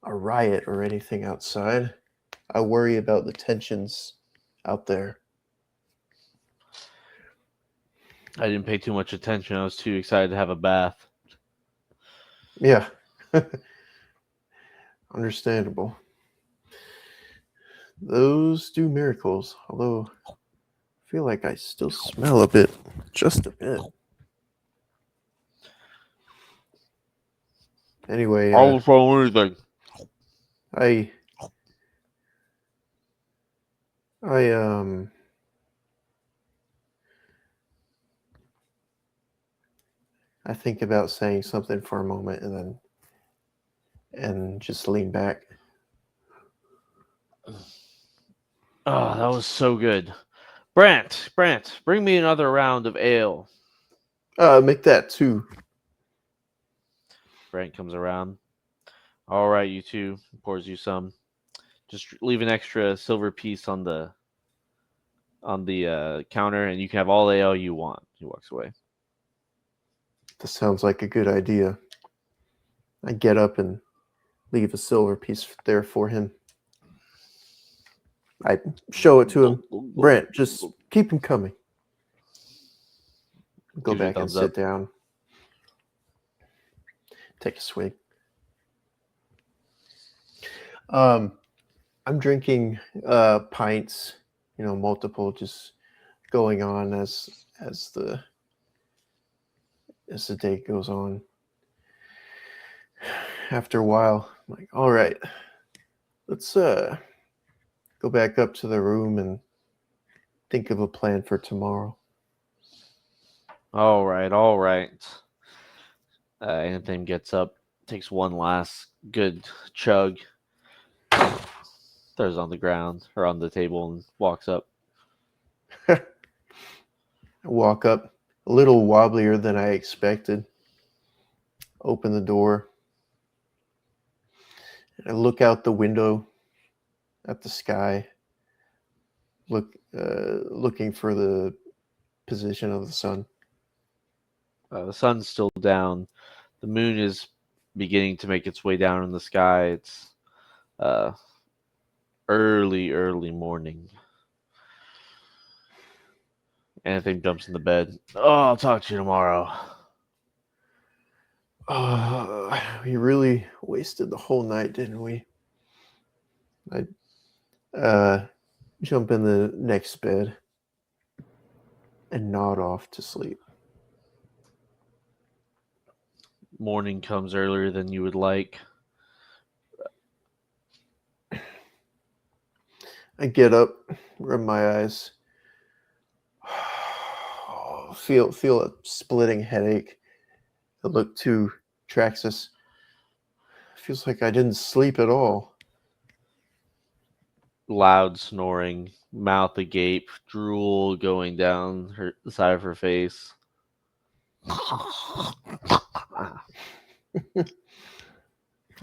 a riot or anything outside. I worry about the tensions out there. I didn't pay too much attention. I was too excited to have a bath. Yeah. Understandable. Those do miracles, although I feel like I still smell a bit, just a bit. Anyway, I was wrong anything. I I I think about saying something for a moment and just lean back. Oh, that was so good. Brant, bring me another round of ale. Make that two. Brant comes around. All right, you two. Pours you some. Just leave an extra silver piece on the counter, and you can have all the ale you want. He walks away. That sounds like a good idea. I get up and leave a silver piece there for him. I show it to him. Brent, just keep him coming. Go Gives you a back and thumbs sit up. down. Take a swig. I'm drinking pints, multiple, just going on as the day goes on. After a while, I'm like, all right, let's go back up to the room and think of a plan for tomorrow. All right, all right. Anthony gets up, takes one last good chug, throws it on the ground or on the table, and walks up. I walk up, a little wobblier than I expected. Open the door. I look out the window at the sky, looking for the position of the sun. The sun's still down. The moon is beginning to make its way down in the sky. It's uh, early morning. Anthony jumps in the bed. Oh, I'll talk to you tomorrow. We really wasted the whole night, didn't we? I jump in the next bed and nod off to sleep. Morning comes earlier than you would like. I get up, rub my eyes, feel a splitting headache. I look to Traxus. Feels like I didn't sleep at all. Loud snoring, mouth agape, drool going down the side of her face.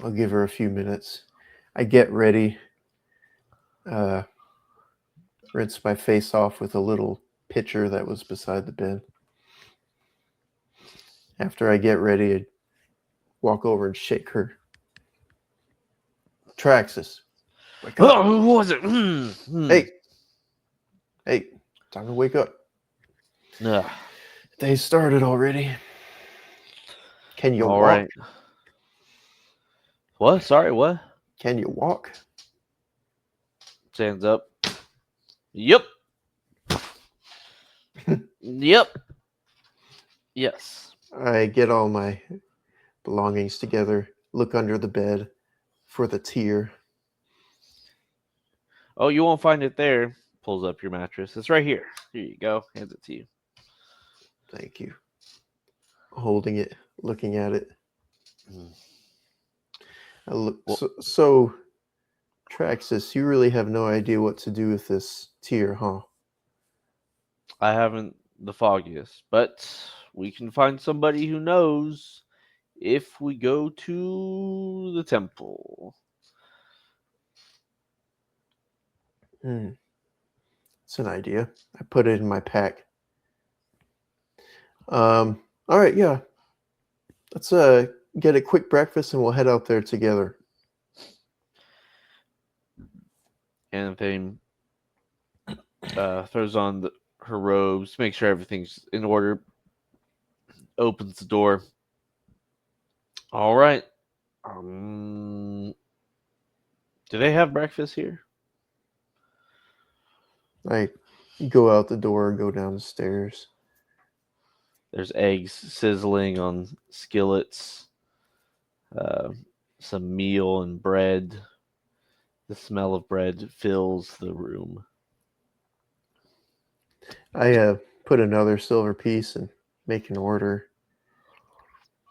I'll give her a few minutes. I get ready, rinse my face off with a little pitcher that was beside the bed. After I get ready, I walk over and shake her. Traxus, wake up. Oh, who was it? Hey, time to wake up. Ugh. They started already. Can you All walk? right. What? Sorry, what? Can you walk? Stands up. Yep. Yep. Yes. I get all my belongings together, look under the bed for the tear. Oh, you won't find it there. Pulls up your mattress. It's right here. Here you go. Hands it to you. Thank you. Holding it, looking at it. Mm. I look Well, so Traxus, you really have no idea what to do with this tear, huh? I haven't the foggiest, but we can find somebody who knows if we go to the temple. Hmm, it's an idea. I put it in my pack. All right, yeah. Let's get a quick breakfast and we'll head out there together. And then throws on her robes, make sure everything's in order, opens the door. All right. Um, do they have breakfast here? I go out the door, go down the stairs. There's eggs sizzling on skillets, uh, some meal and bread. The smell of bread fills the room. I put another silver piece and make an order.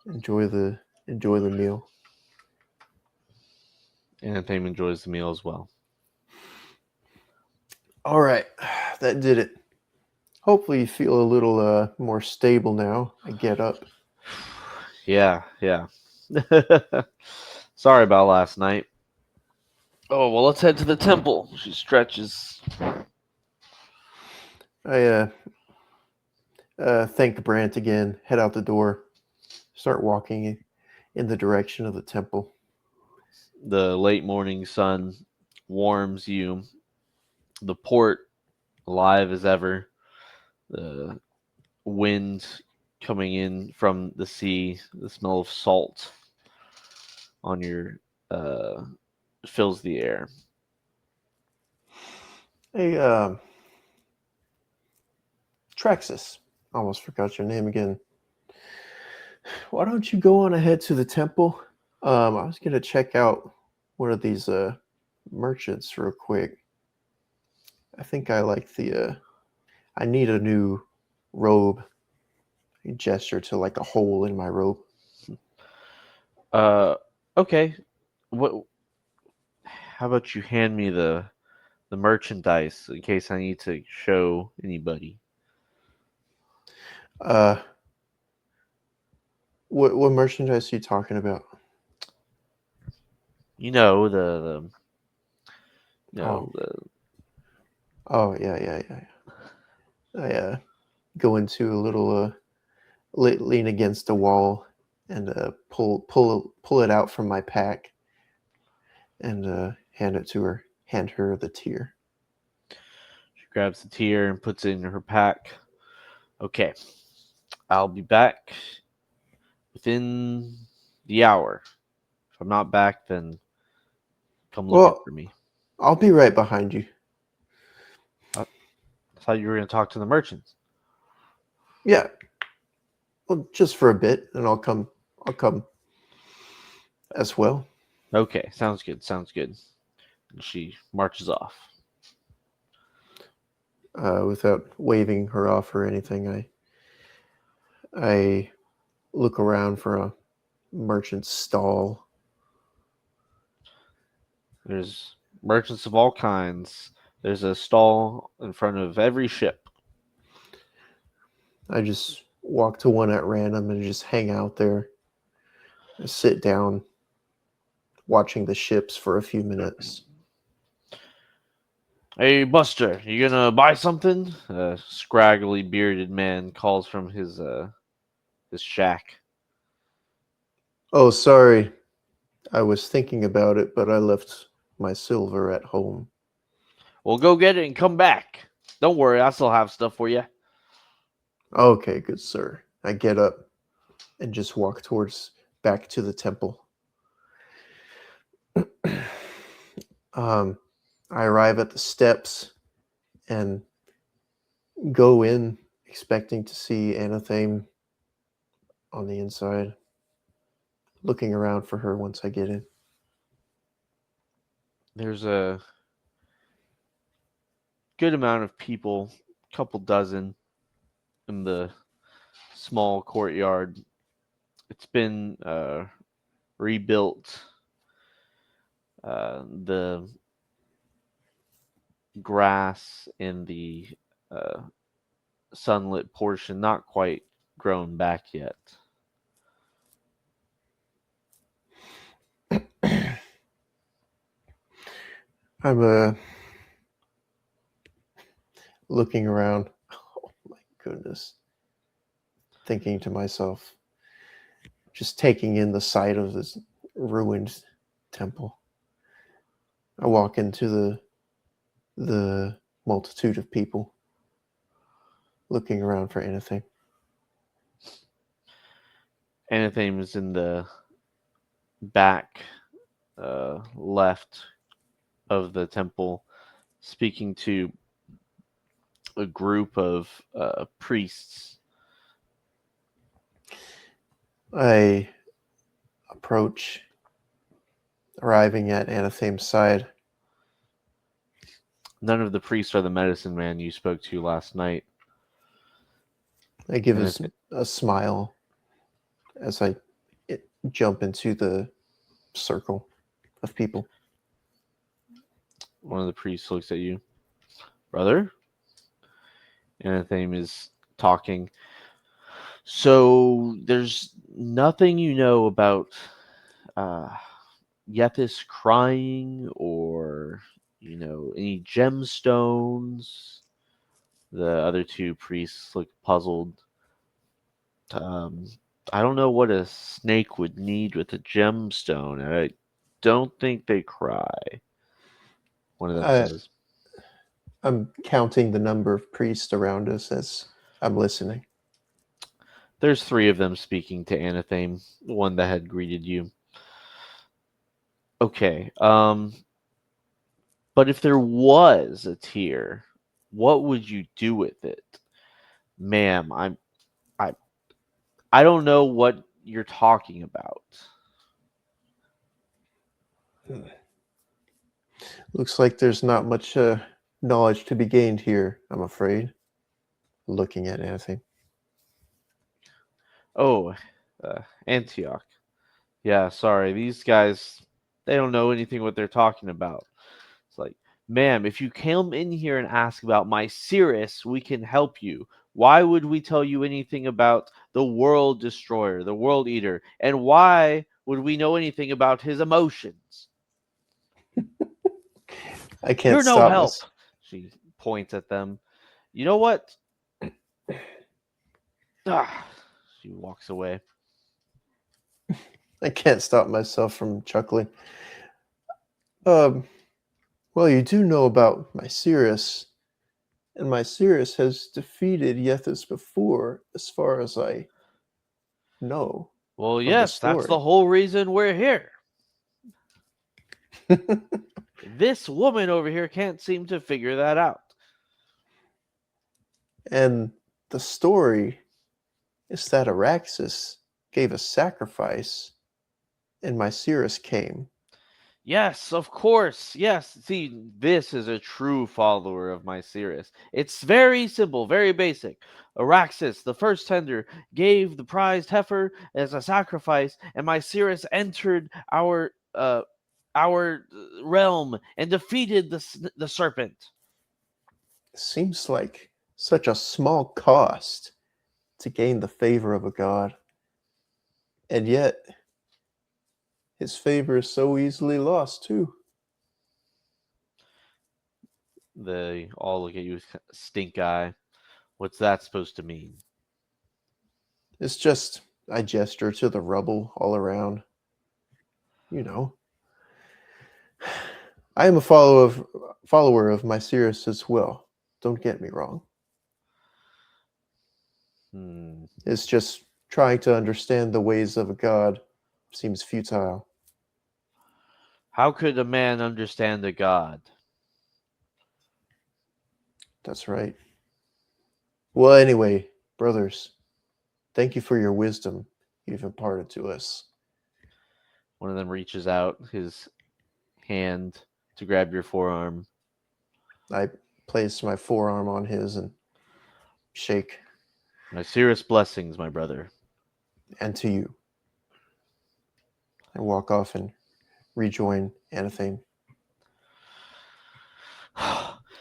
Enjoy the meal. And Pam enjoys the meal as well. All right, that did it. Hopefully you feel a little more stable now. I get up. Yeah, yeah. Sorry about last night. Oh, well, let's head to the temple. She stretches. I thank Brant again, head out the door, start walking in the direction of the temple. The late morning sun warms you. The port alive as ever. The wind coming in from the sea. The smell of salt on your fills the air. Hey, Traxus, almost forgot your name again. Why don't you go on ahead to the temple? I was gonna check out one of these merchants real quick. I think I like the. I need a new robe. I gesture to like a hole in my robe. Uh, okay. What? How about you hand me the merchandise in case I need to show anybody? Uh, what merchandise are you talking about? You know the you know Oh, the oh yeah. I go into a little lean against a wall and pull it out from my pack and hand it to her. Hand her the tear. She grabs the tear and puts it in her pack. Okay, I'll be back within the hour. If I'm not back, then come looking Well, for me. I'll be right behind you. I thought you were going to talk to the merchants. Yeah, well, just for a bit, and I'll come. I'll come as well. Okay, sounds good. Sounds good. And she marches off. Without waving her off or anything, I look around for a merchant's stall. There's merchants of all kinds. There's a stall in front of every ship. I just walk to one at random and just hang out there. I sit down, watching the ships for a few minutes. Hey, Buster, you gonna buy something? A scraggly bearded man calls from his shack. Oh, sorry. I was thinking about it, but I left my silver at home. Well, go get it and come back. Don't worry, I still have stuff for you. Okay, good sir. I get up and just walk towards back to the temple. um, I arrive at the steps and go in expecting to see Anathame on the inside, looking around for her once I get in. There's a good amount of people, couple dozen, in the small courtyard. It's been rebuilt. The grass in the uh, sunlit portion not quite grown back yet. I'm looking around. Oh my goodness. Thinking to myself, just taking in the sight of this ruined temple. I walk into the multitude of people, looking around for anything. Anything is in the back left of the temple, speaking to a group of priests. I approach, arriving at Anathame's side. None of the priests are the medicine man you spoke to last night. I give Anything, a smile as I jump into the circle of people. one of the priests looks at you, brother. Anything is talking. So there's nothing you know about uh, Yethis crying or any gemstones. The other two priests look puzzled. Um, I don't know what a snake would need with a gemstone. I don't think they cry. One of them I, says. I'm counting the number of priests around us as I'm listening. There's three of them speaking to Anathame, the one that had greeted you. Okay. But if there was a tear, what would you do with it? Ma'am, I I don't know what you're talking about. Looks like there's not much knowledge to be gained here, I'm afraid. Looking at anything. Oh, Antioch. Yeah, sorry. These guys, they don't know anything what they're talking about. It's like, ma'am, if you come in here and ask about my Cirrus, we can help you. Why would we tell you anything about the world destroyer, the world eater? And why would we know anything about his emotions? I can't You're no stop help. myself. She points at them. You know what? Ah, she walks away. I can't stop myself from chuckling. Um, well, you do know about my Cirrus, and my Cirrus has defeated Yethis before, as far as I know Well, from the yes, that's the story. whole reason we're here. This woman over here can't seem to figure that out. And the story is that Araxis gave a sacrifice, and my Cirrus came. Yes, of course. Yes. See, this is a true follower of my Cirrus. It's very simple, very basic. Araxis, the first tender, gave the prized heifer as a sacrifice, and my Cirrus entered our realm and defeated the serpent. Seems like such a small cost to gain the favor of a god, and yet his favor is so easily lost, too. They all look at you with stink eye. What's that supposed to mean? It's just, I gesture to the rubble all around. You know, I am a follower of my Cirrus as well. Don't get me wrong. Hmm. It's just trying to understand the ways of a god seems futile. How could a man understand a god? That's right. Well, anyway, brothers, thank you for your wisdom you've imparted to us. One of them reaches out his hand to grab your forearm. I place my forearm on his and shake. My serious blessings, my brother. And to you. I walk off and rejoin Anathame.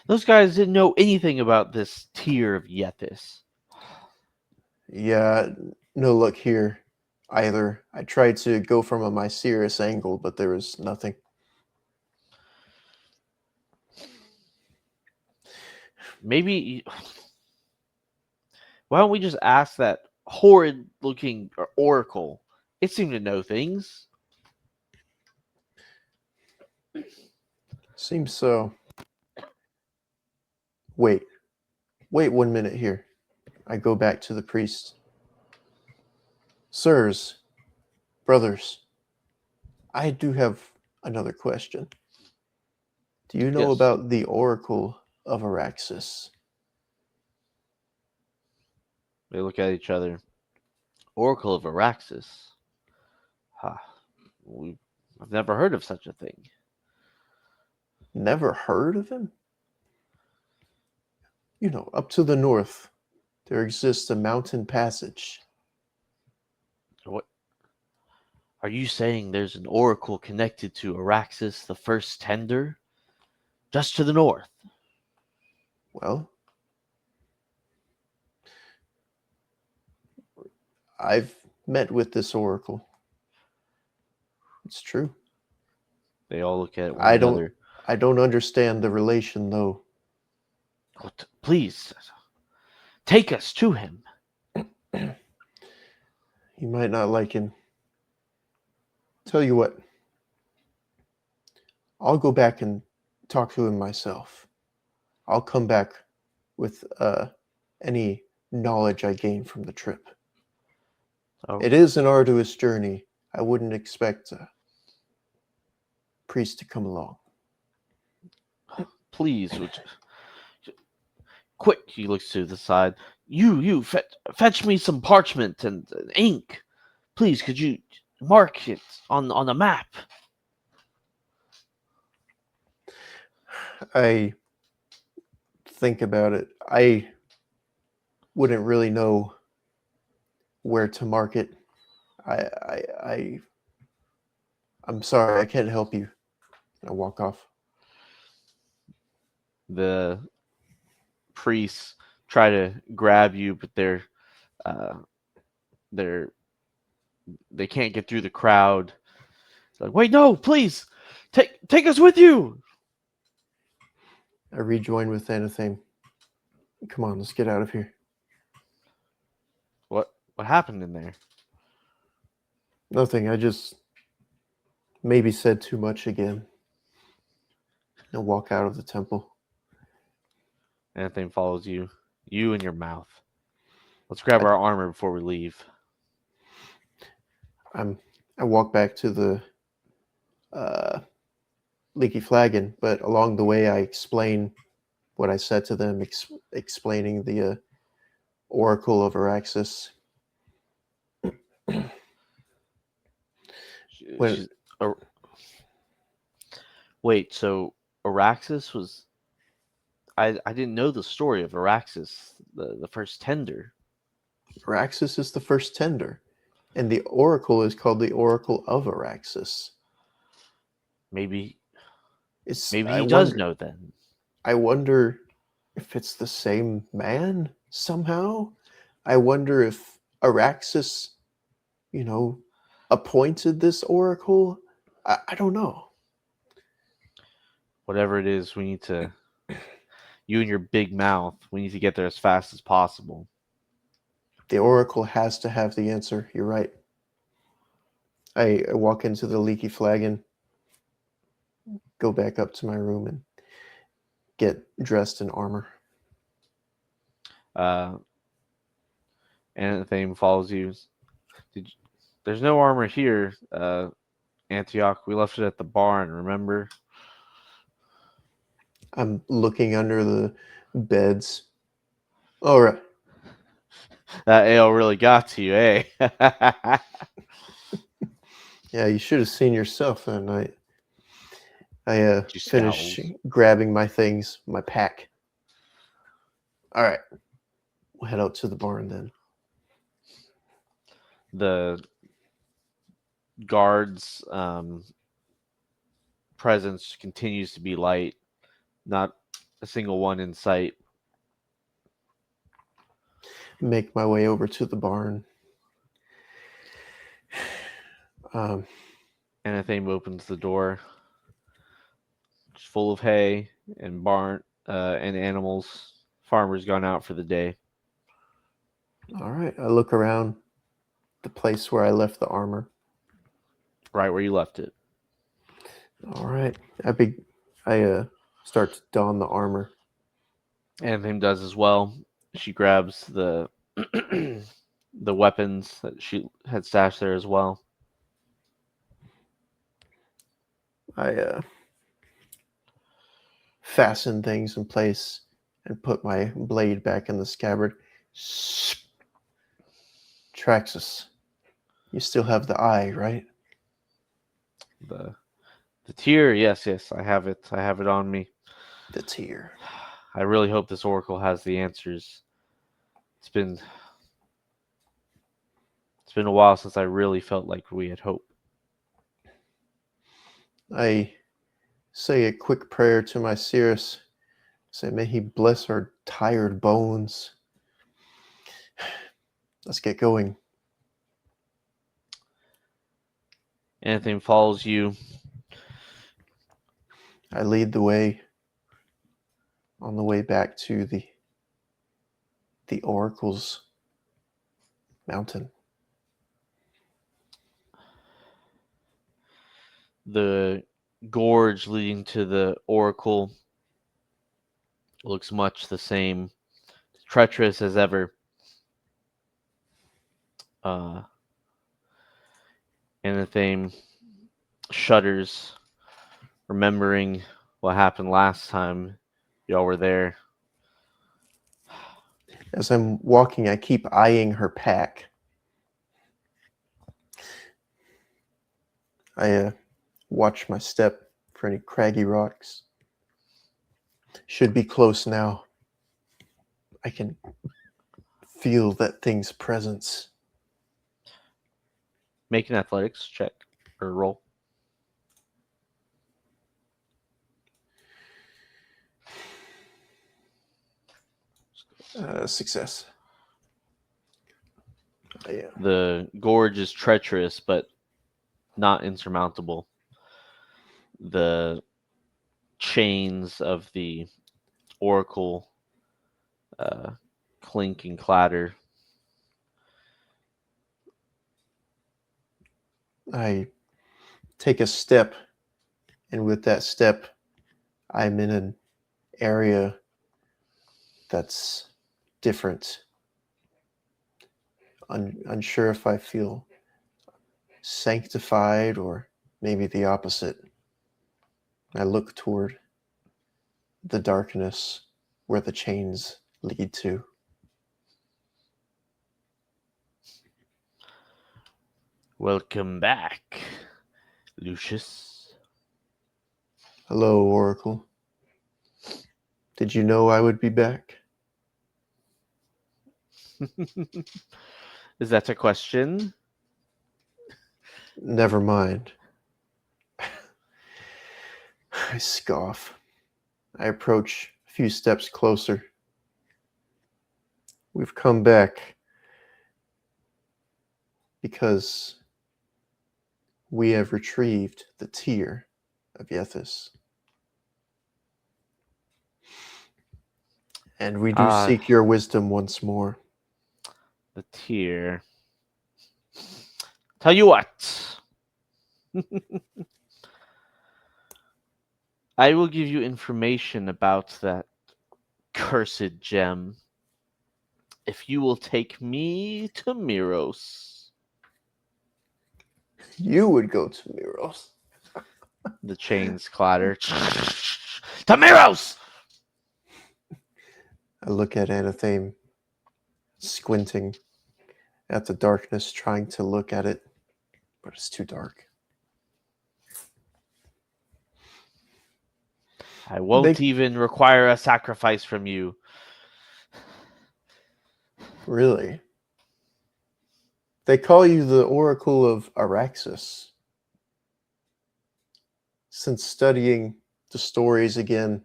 Those guys didn't know anything about this tier of Yethis. Yeah, no luck here either. I tried to go from a Myceris angle, but there was nothing. Maybe. Why don't we just ask that horrid looking oracle? It seemed to know things. Seems so. Wait 1 minute here. I go back to the priest. Sirs, brothers, I do have another question. Do you know Yes. about the Oracle of Araxis? They look at each other. Oracle of Araxis. Huh. I've never heard of such a thing. Never heard of him? You know, up to the north, there exists a mountain passage. What? Are you saying there's an oracle connected to Araxis, the first tender? Just to the north. Well, I've met with this oracle. It's true. They all look at one I don't another. I don't understand the relation though. Please, take us to him. You might not like him. Tell you what. I'll go back and talk to him myself. I'll come back with any knowledge I gain from the trip. Oh, It is an arduous journey. I wouldn't expect a priest to come along. please, quick! He looks to the side. You, fetch me some parchment and ink, please. Could you mark it on a map? I think about it. I wouldn't really know where to mark it. I'm sorry, I can't help you. I walk off. The priests try to grab you, but uh, they're they can't get through the crowd. It's like, wait, no, please, take us with you. I rejoin with Anathame. Come on, let's get out of here. What happened in there? Nothing. I just maybe said too much again. And walk out of the temple. Anything follows you. You and your mouth. Let's grab our armor before we leave. I walk back to the leaky flagon, but along the way I explain what I said to them, explaining the Oracle of Araxis. When Wait, so Araxis was I didn't know the story of Araxis, the first tender. Araxis is the first tender, and the Oracle is called the Oracle of Araxis. Maybe It's maybe he does know then. I wonder if it's the same man somehow. I wonder if Araxis, appointed this oracle. I don't know. Whatever it is, we need to. You and your big mouth. We need to get there as fast as possible. The oracle has to have the answer. You're right. I walk into the leaky flagon, go back up to my room, and get dressed in armor. Anything follows you. There's no armor here, Antioch. We left it at the barn. Remember? I'm looking under Beds. All right. That ale really got to you, eh? Yeah, you should have seen yourself that night. I She finish scowls. grabbing my things, my pack. All right, we'll head out to the barn then. The guards' presence continues to be light. Not a single one in sight. Make my way over to the barn. Um, Anything opens the door. It's full of hay and barn and animals. Farmer's gone out for the day. all right, I look around the place where I left the armor. Right where you left it. All right, I start to don the armor. Anything does as well. She grabs the the weapons that she had stashed there as well. I fasten things in place and put my blade back in the scabbard. Traxus, you still have the eye, right? The the tear, yes, yes, I have it. I have it on me. The tear. I really hope this oracle has the answers. It's been it's been a while since I really felt like we had hope. I say a quick prayer to my Cirrus. Say, may he bless our tired bones. Let's get going. Anything follows you. I lead the way on the way back to the Oracle's mountain. The gorge leading to the oracle looks much the same, treacherous as ever. Uh, Anything shudders, remembering what happened last time y'all were there. As I'm walking, I keep eyeing her pack. I watch my step for any craggy rocks. Should be close now. I can feel that thing's presence. Make an athletics check or roll. Success. Yeah. The gorge is treacherous, but not insurmountable. The chains of the oracle clink and clatter. I take a step, and with that step, I'm in an area that's different. Unsure if I feel sanctified or maybe the opposite. I look toward the darkness where the chains lead to. Welcome back, Lucius. Hello, Oracle. Did you know I would be back? Is that a question? Never mind. I scoff. I approach a few steps closer. We've come back because we have retrieved the tear of Yethis. And we do Ah, seek your wisdom once more. the tear. Tell you what. I will give you information about that cursed gem if you will take me to Meeros. You would go to Meeros. The chains clatter. To Meeros! I look at Anathame, squinting at the darkness, trying to look at it, but it's too dark. I won't even require a sacrifice from you. Really? They call you the Oracle of Araxis. Since studying the stories again,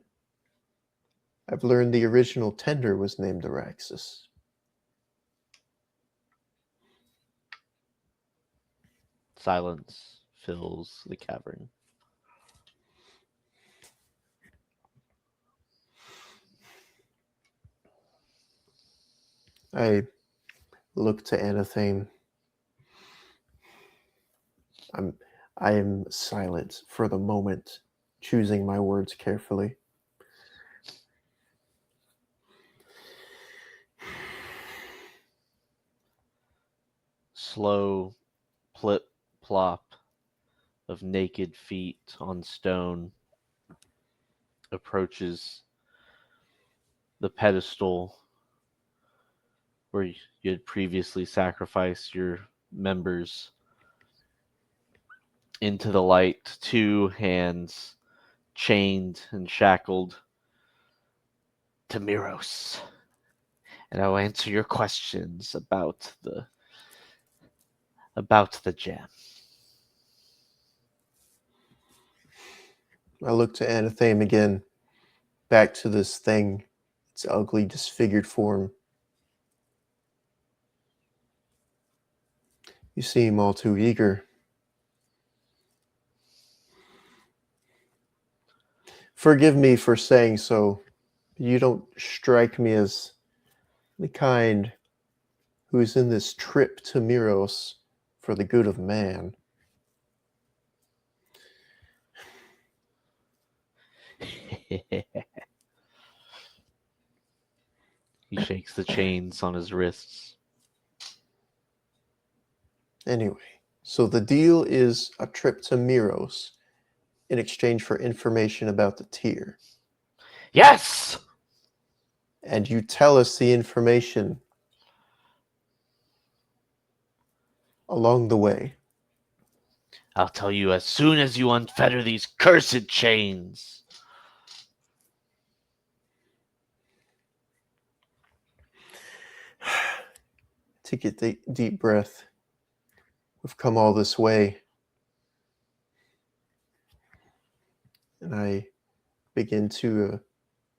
I've learned the original tender was named Araxis. Silence fills the cavern. I look to Anathame. I am silent for the moment, choosing my words carefully. Slow plip plop of naked feet on stone approaches the pedestal where you had previously sacrificed your members into the light, two hands chained and shackled to Meeros. And I'll answer your questions about the gem. I look to Anathame again, back to this thing, its ugly, disfigured form. You seem all too eager. Forgive me for saying so. You don't strike me as the kind who is in this trip to Meeros for the good of man. He shakes the chains on his wrists. Anyway, so the deal is a trip to Meeros in exchange for information about the tier. Yes! And you tell us the information along the way. I'll tell you as soon as you unfetter these cursed chains. Take a deep breath. We've come all this way. And I begin to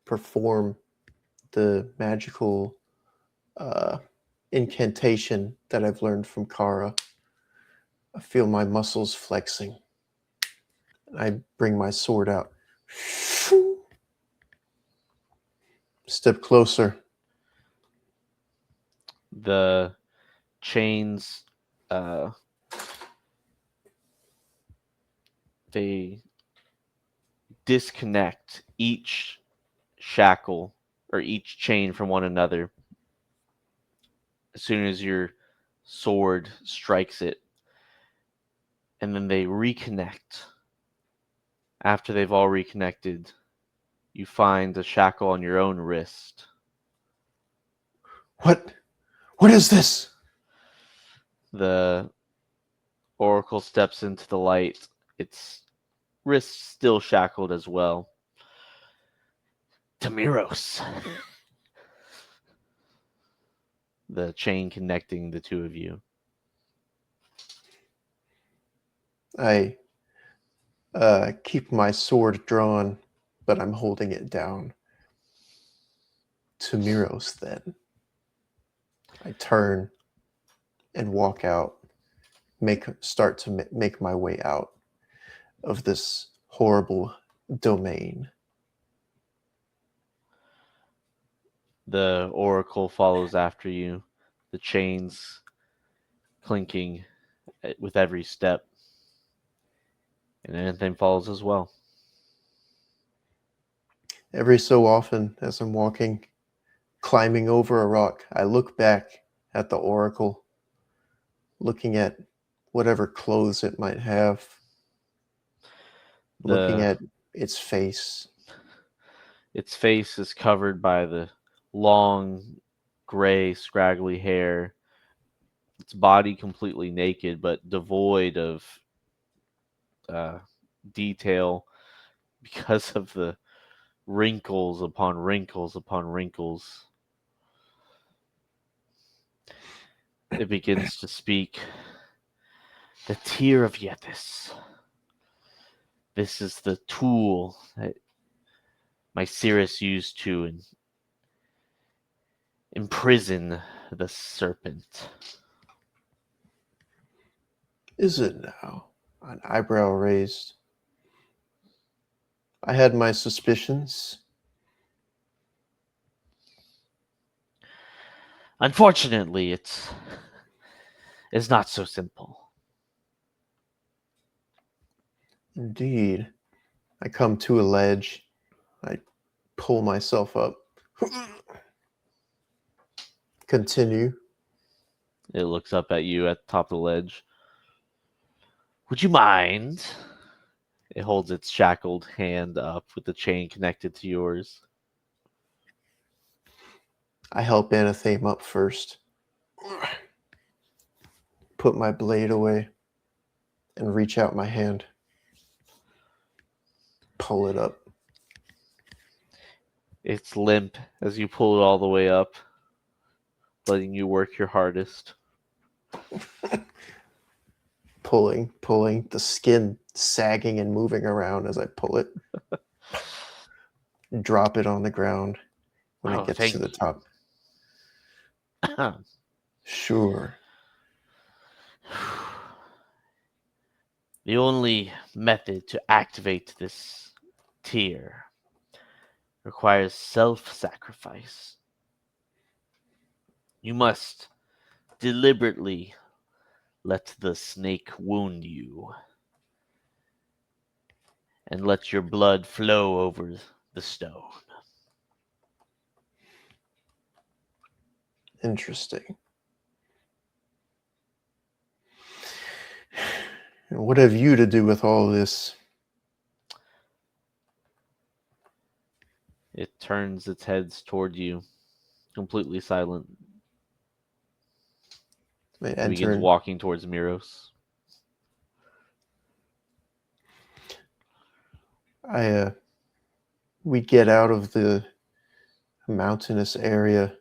perform the magical incantation that I've learned from Kara. I feel my muscles flexing. I bring my sword out. Step closer. The chains, they disconnect each shackle or each chain from one another as soon as your sword strikes it. And then they reconnect. After they've all reconnected, you find a shackle on your own wrist. What? What is this? The oracle steps into the light, its wrist still shackled as well. Tamiros. The chain connecting the two of you. I keep my sword drawn, but I'm holding it down. To Meeros, then. I turn and walk out, start to make my way out of this horrible domain. The oracle follows after you, the chains clinking with every step. And anything follows as well. Every so often, as I'm walking, climbing over a rock, I look back at the oracle, looking at whatever clothes it might have, looking at its face. Its face is covered by the long, gray, scraggly hair, its body completely naked but devoid of uh, detail because of the wrinkles upon wrinkles upon wrinkles. It begins to speak. The tear of Yethis. This is the tool that my Cirrus used to imprison the serpent. Is it now? An eyebrow raised. I had my suspicions. Unfortunately, it's not so simple. Indeed. I come to a ledge. I pull myself up. Continue. It looks up at you at the top of the ledge. Would you mind? It holds its shackled hand up with the chain connected to yours. I help Anathame up first. Put my blade away and reach out my hand. Pull it up. It's limp as you pull it all the way up, letting you work your hardest. Pulling, the skin sagging and moving around as I pull it. Drop it on the ground when it gets to the top. Sure. The only method to activate this tier requires self-sacrifice. You must deliberately let the snake wound you and let your blood flow over the stone. Interesting. And what have you to do with all this? It turns its heads toward you, completely silent. I It begins enter. walking towards Meeros. We get out of the mountainous area.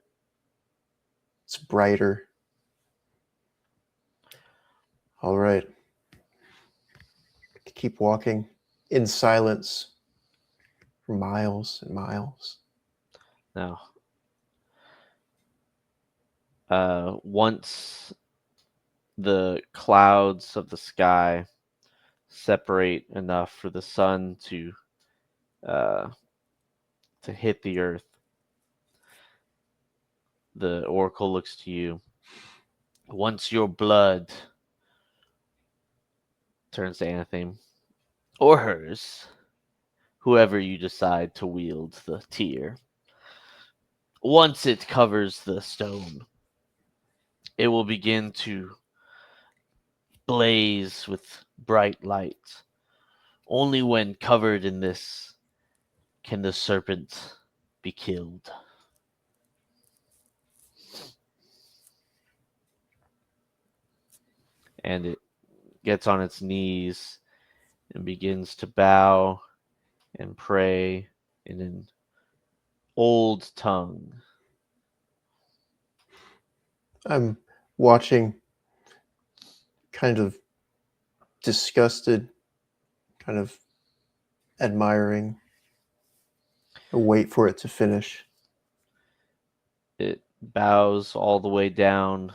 It's brighter. All right. Keep walking in silence for miles and miles. Now, once the clouds of the sky separate enough for the sun uh, to hit the earth, the oracle looks to you. Once your blood turns to Anathame, or hers, whoever you decide to wield the tear, once it covers the stone, it will begin to blaze with bright light. Only when covered in this can the serpent be killed. And it gets on its knees and begins to bow and pray in an old tongue. I'm watching, kind of disgusted, kind of admiring. I wait for it to finish. It bows all the way down,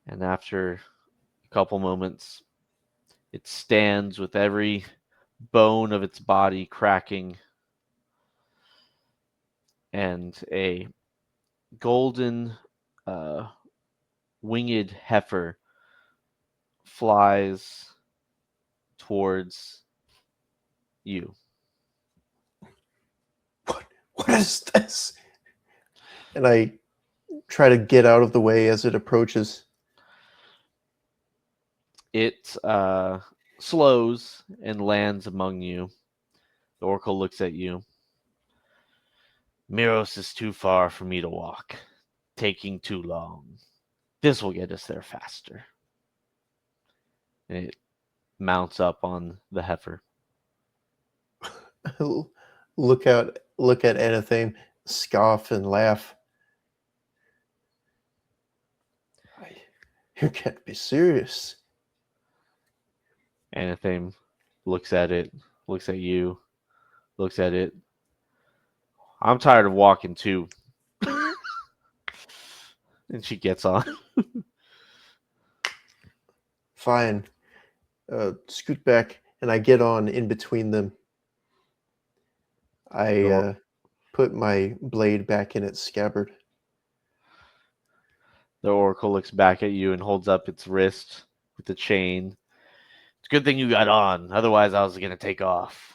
and after a couple moments, it stands with every bone of its body cracking, and a golden uh, winged heifer flies towards you. What is this? And I try to get out of the way as it approaches. It slows and lands among you. The oracle looks at you. Meeros is too far for me to walk. Taking too long. This will get us there faster. And it mounts up on the heifer. Look at Anathame, scoff and laugh. You can't be serious. Anathame looks at it, looks at you, looks at it. I'm tired of walking too. And she gets on. Fine. Scoot back, and I get on in between them. I put my blade back in its scabbard. The oracle looks back at you and holds up its wrist with the chain. It's a good thing you got on, otherwise I was gonna take off.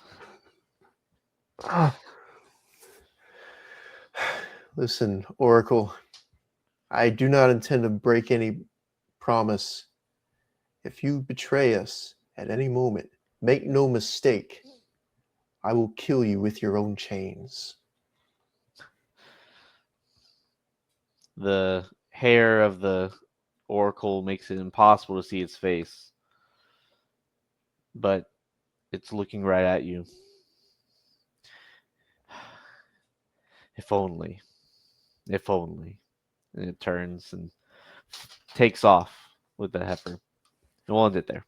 Listen, Oracle, I do not intend to break any promise. If you betray us at any moment, make no mistake, I will kill you with your own chains. The hair of the oracle makes it impossible to see its face, but it's looking right at you. If only. If only. And it turns and takes off with the heifer. And we'll end it there.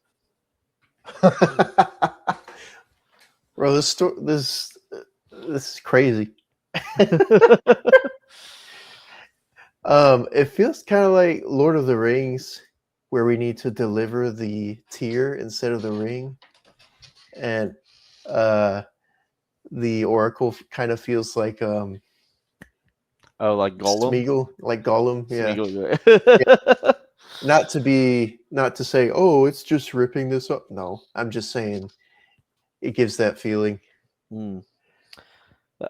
Bro, this is crazy. It feels kind of like Lord of the Rings, where we need to deliver the tear instead of the ring, and the Oracle kind of feels like Oh, like Gollum? Smeagol, like Gollum. Yeah. Smeagol. Not to say, oh, it's just ripping this up. No, I'm just saying it gives that feeling. Hmm.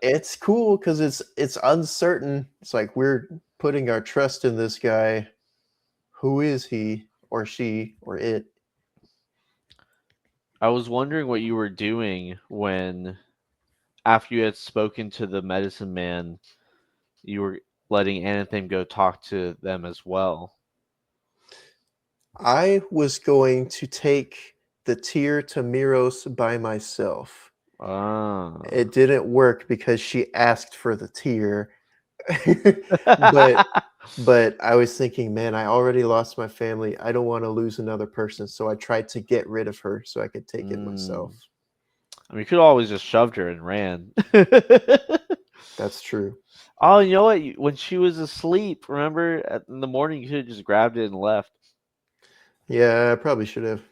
It's cool because it's uncertain. It's like we're putting our trust in this guy. Who is he or she or it? I was wondering what you were doing when, after you had spoken to the medicine man, you were letting Anathame go talk to them as well. I was going to take the tear to Meeros by myself. Ah. It didn't work because she asked for the tear. but but I was thinking, man, I already lost my family. I don't want to lose another person, so I tried to get rid of her so I could take it myself. I mean, you could always just shoved her and ran. That's true. Oh, you know what? When she was asleep, remember in the morning, you should have just grabbed it and left. Yeah, I probably should have.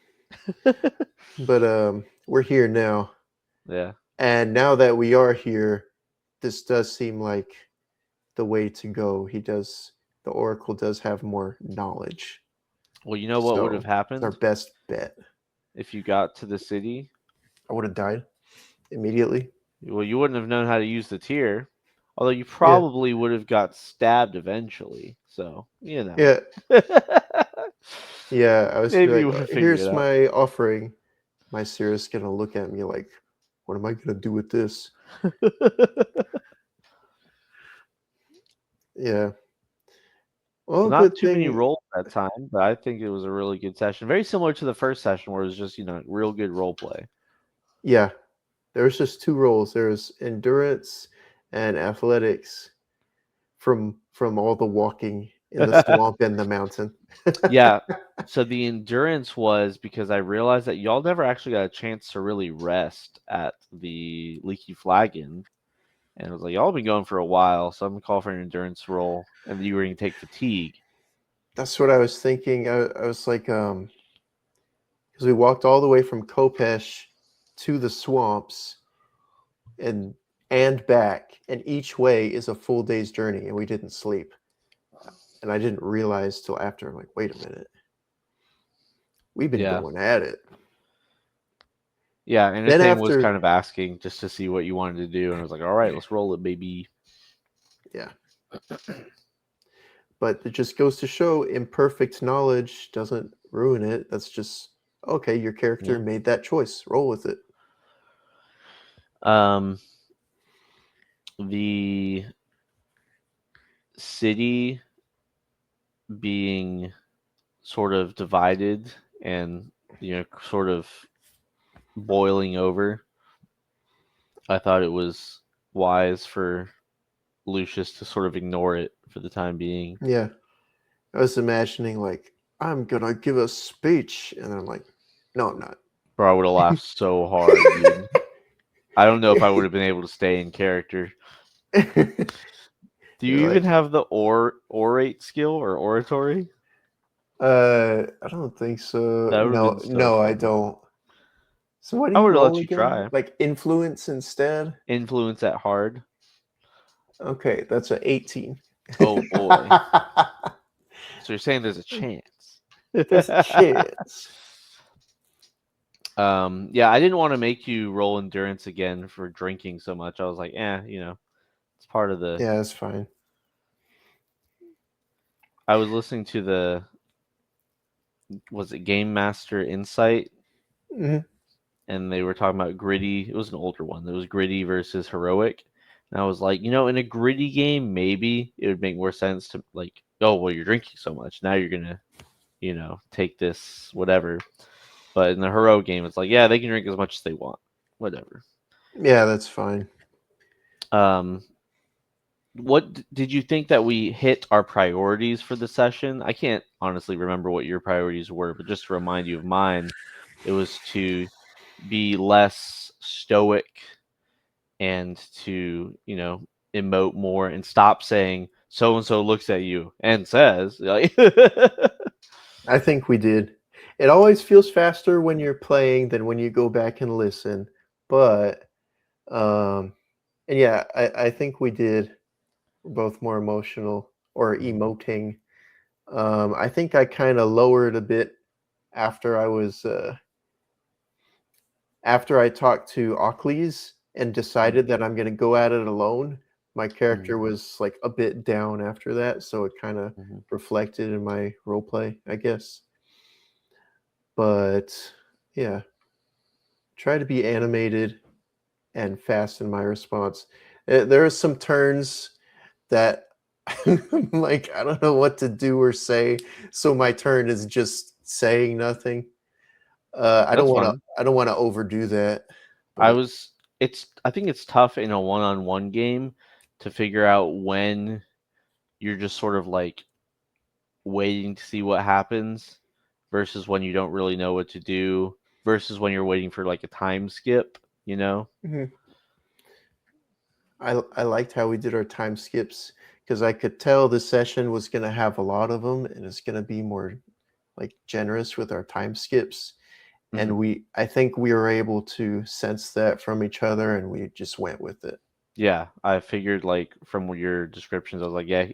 But we're here now. Yeah. And now that we are here, this does seem like the way to go. The Oracle does have more knowledge. Well, you know what would have So it's our happened best bet. if you got to the city? I would have died immediately. Well, you wouldn't have known how to use the tier, although you Yeah. probably would have got stabbed eventually. So, you know. Yeah. Yeah. I was be Maybe like, you would have figured here's it out. my offering. My Cirrus gonna look at me like, what am I gonna do with this? Yeah. So Well, not good too many thing. rolls that time, but I think it was a really good session. Very similar to the first session where it was just, real good role play. Yeah. There was just two roles. There's endurance and athletics from all the walking in the swamp and the mountain. Yeah. So the endurance was because I realized that y'all never actually got a chance to really rest at the Leaky Flagon. And I was like, y'all have been going for a while, so I'm gonna call for an endurance roll, and you were gonna take fatigue. That's what I was thinking. I was like, because we walked all the way from Kopesh to the swamps and back, and each way is a full day's journey, and we didn't sleep. And I didn't realize till after. I'm like, wait a minute, we've been Yeah. going at it. Yeah, and Then Anathame was after, kind of asking just to see what you wanted to do, and I was like, all right, let's roll it, baby. yeah. But it just goes to show imperfect knowledge doesn't ruin it. That's just okay. Your character Yeah. made that choice. Roll with it. Um the city being sort of divided and sort of boiling over, I thought it was wise for Lucius to sort of ignore it for the time being. Yeah. I was imagining like I'm gonna give a speech, and I'm like, no, I'm not. Bro, I would have laughed so hard, dude. I don't know if I would have been able to stay in character. Do You're you even like, have the orate skill or oratory? I don't think so. That would have No, been so no, I funny. don't. So what do I you would have roll let you again? try. Like influence instead? Influence at hard. Okay, that's a 18. Oh boy. So you're saying there's a chance. There's a chance. Yeah, I didn't want to make you roll endurance again for drinking so much. I was like, it's part of the. Yeah, that's fine. I was listening to was it Game Master Insight, Mhm. and they were talking about gritty. It was an older one. It was gritty versus heroic, and I was like, in a gritty game, maybe it would make more sense to like, oh well, you're drinking so much now, you're gonna, take this whatever. But in the heroic game, it's like, yeah, they can drink as much as they want, whatever. Yeah, that's fine. Um, did you think that we hit our priorities for the session? I can't honestly remember what your priorities were, but just to remind you of mine, it was to be less stoic and to, emote more and stop saying so and so looks at you and says like I think we did. It always feels faster when you're playing than when you go back and listen. But and yeah, I think we did. We're both more emotional or emoting. I think I kind of lowered a bit after after I talked to Ocles and Mhm, decided that I'm gonna go at it alone. My mhm, character was like a bit down after that, so it kind of mhm. reflected in my role play, I guess. But yeah, try to be animated and fast in my response. There are some turns that like I don't know what to do or say, so my turn is just saying nothing. That's fine. I don't want to overdo that, I but was I think it's tough in a one-on-one game to figure out when you're just sort of like waiting to see what happens versus when you don't really know what to do versus when you're waiting for like a time skip, you know? mhm. I liked how we did our time skips because I could tell the session was going to have a lot of them and it's going to be more like generous with our time skips. Mhm. And I think we were able to sense that from each other and we just went with it. Yeah, I figured like from your descriptions, I was like, yeah,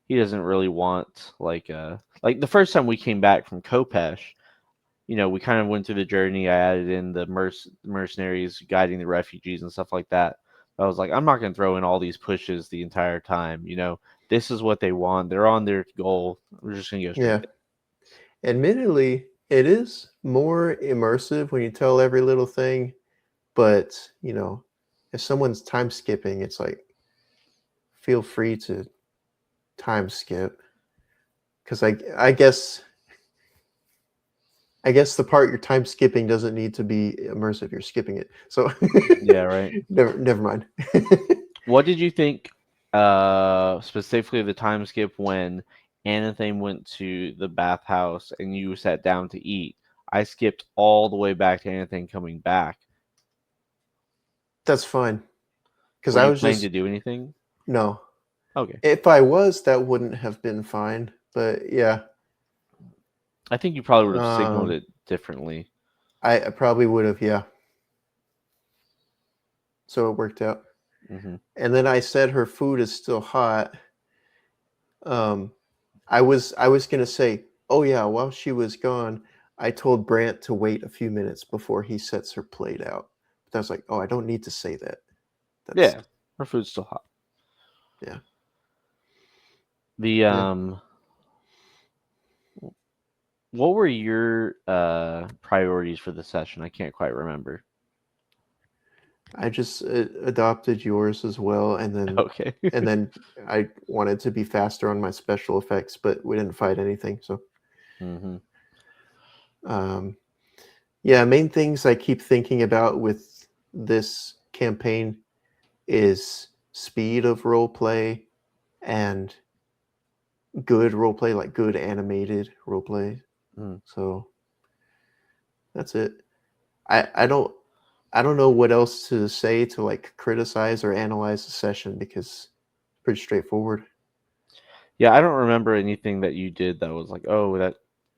he doesn't really want like the first time we came back from Kopesh, we kind of went through the journey. I added in the mercenaries guiding the refugees and stuff like that. I was like, I'm not going to throw in all these pushes the entire time. This is what they want. They're on their goal. We're just going to go straight Yeah. Admittedly, it is more immersive when you tell every little thing, but if someone's time skipping, it's like feel free to time skip because I guess the part you're time skipping doesn't need to be immersive. You're skipping it. So Yeah, right. never mind. What did you think specifically the time skip when Anathem went to the bathhouse and you sat down to eat? I skipped all the way back to Anathem coming back. That's fine because Were I you was planning just to do anything? no. Okay. If I was, that wouldn't have been fine. But yeah, I think you probably would have signaled um, it differently. I probably would have. Yeah, so it worked out. Hmm. And then I said her food is still hot. Um, I was gonna say, oh yeah, while she was gone, I told Brant to wait a few minutes before he sets her plate out. But I was like, oh, I don't need to say that. That's Yeah, her food's still hot. yeah, The yeah. what were your priorities for the session? I can't quite remember. I just adopted yours as well, Okay. and then I wanted to be faster on my special effects, but we didn't fight anything. So, Hmm. um, yeah, main things I keep thinking about with this campaign is speed of role play and good role play, like good animated role play. Mm. So that's it. I don't know what else to say to like criticize or analyze the session because it's pretty straightforward. Yeah, I don't remember anything that you did that was like, oh, that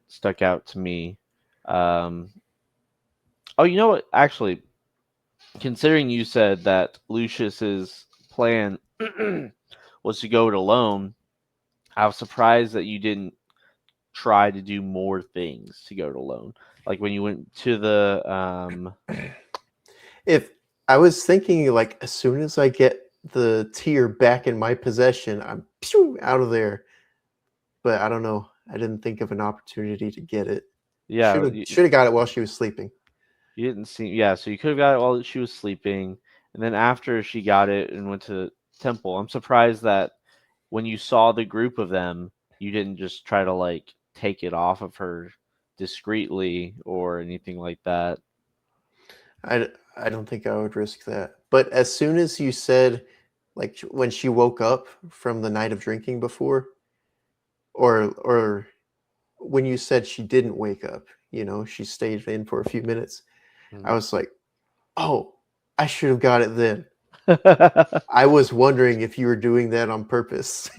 stuck out to me. Um, oh, you know what? Actually, considering you said that Lucius's plan was to go it alone, I was surprised that you didn't try to do more things to go it alone. Like when you went to the If I was thinking like as soon as I get the tier back in my possession, I'm pew, out of there. But I don't know. I didn't think of an opportunity to get it. yeah, Should have got it while she was sleeping. you didn't see, yeah, so you could have got it while she was sleeping, and then after she got it and went to temple. I'm surprised that when you saw the group of them, you didn't just try to like take it off of her discreetly or anything like that. I don't think I would risk that. But as soon as you said, like when she woke up from the night of drinking before, or when you said she didn't wake up, she stayed in for a few minutes. I Mhm. was like, oh, I should have got it then. I was wondering if you were doing that on purpose.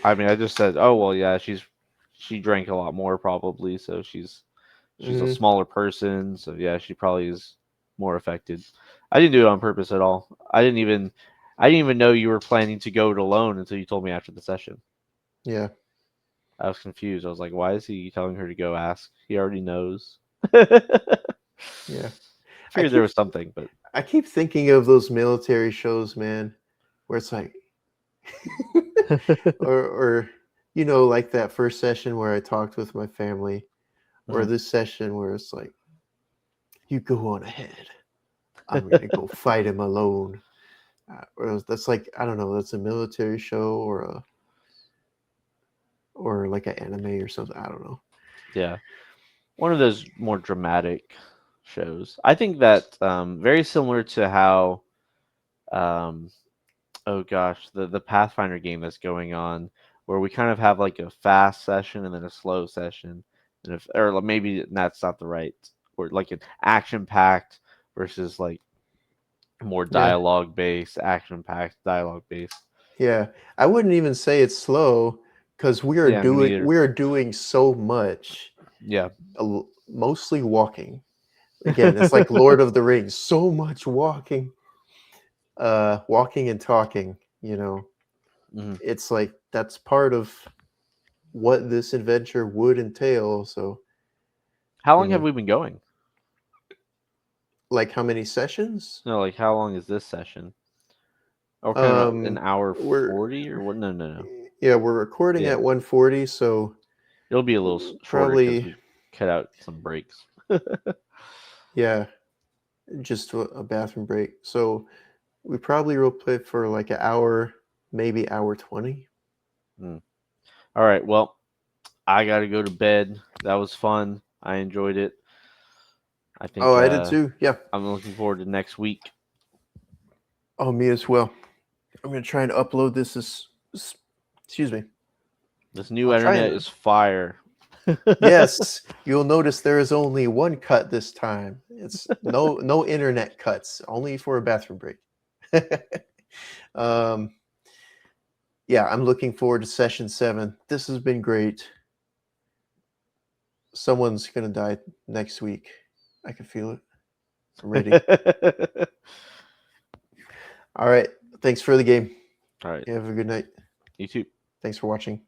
I mean, I just said, oh well, yeah, she drank a lot more probably, so she's a Mhm. smaller person, so yeah, she probably is more affected. I didn't do it on purpose at all. I didn't even know you were planning to go it alone until you told me after the session. Yeah, I was confused. I was like, why is he telling her to go ask? He already knows. I yeah. I figured there keep was something, but I keep thinking of those military shows, man, where it's like, or like that first session where I talked with my family, or Mhm. this session where it's like, you go on ahead. I'm gonna go fight him alone. Or that's like I don't know. That's a military show or like an anime or something. I don't know. Yeah, one of those more dramatic shows. I think that very similar to how um, oh gosh, the Pathfinder game that's going on, where we kind of have like a fast session and then a slow session, and if or maybe that's not the right, or like an action packed versus like more Yeah, dialogue based, action packed, dialogue based. yeah. I wouldn't even say it's slow because Yeah, me neither. we are doing so much, Yeah. mostly walking. Again, it's like Lord of the Rings. So much walking, walking and talking. Hmm. It's like that's part of what this adventure would entail. So, How you long have know, we been going? like how many sessions? No, like how long is this session? Are we kind of an hour We're 40 or what? No, no, no. Yeah, we're recording Yeah, at 140, so it'll be a little shorter because probably we cut out some breaks. yeah, just a bathroom break. So we probably role play for like an hour, maybe hour 20. Mm. All right. Well, I got to go to bed. That was fun. I enjoyed it. I Oh, think I did too. Yeah. I'm looking forward to next week. Oh, me as well. I'm gonna try and upload excuse me. This new I'll try internet and is fire. yes, you'll notice there is only one cut this time. It's no internet cuts, only for a bathroom break. um, yeah, I'm looking forward to session 7. This has been great. Someone's gonna die next week. I can feel it. I'm ready. All right. Thanks for the game. All right. You have a good night. You too. Thanks for watching.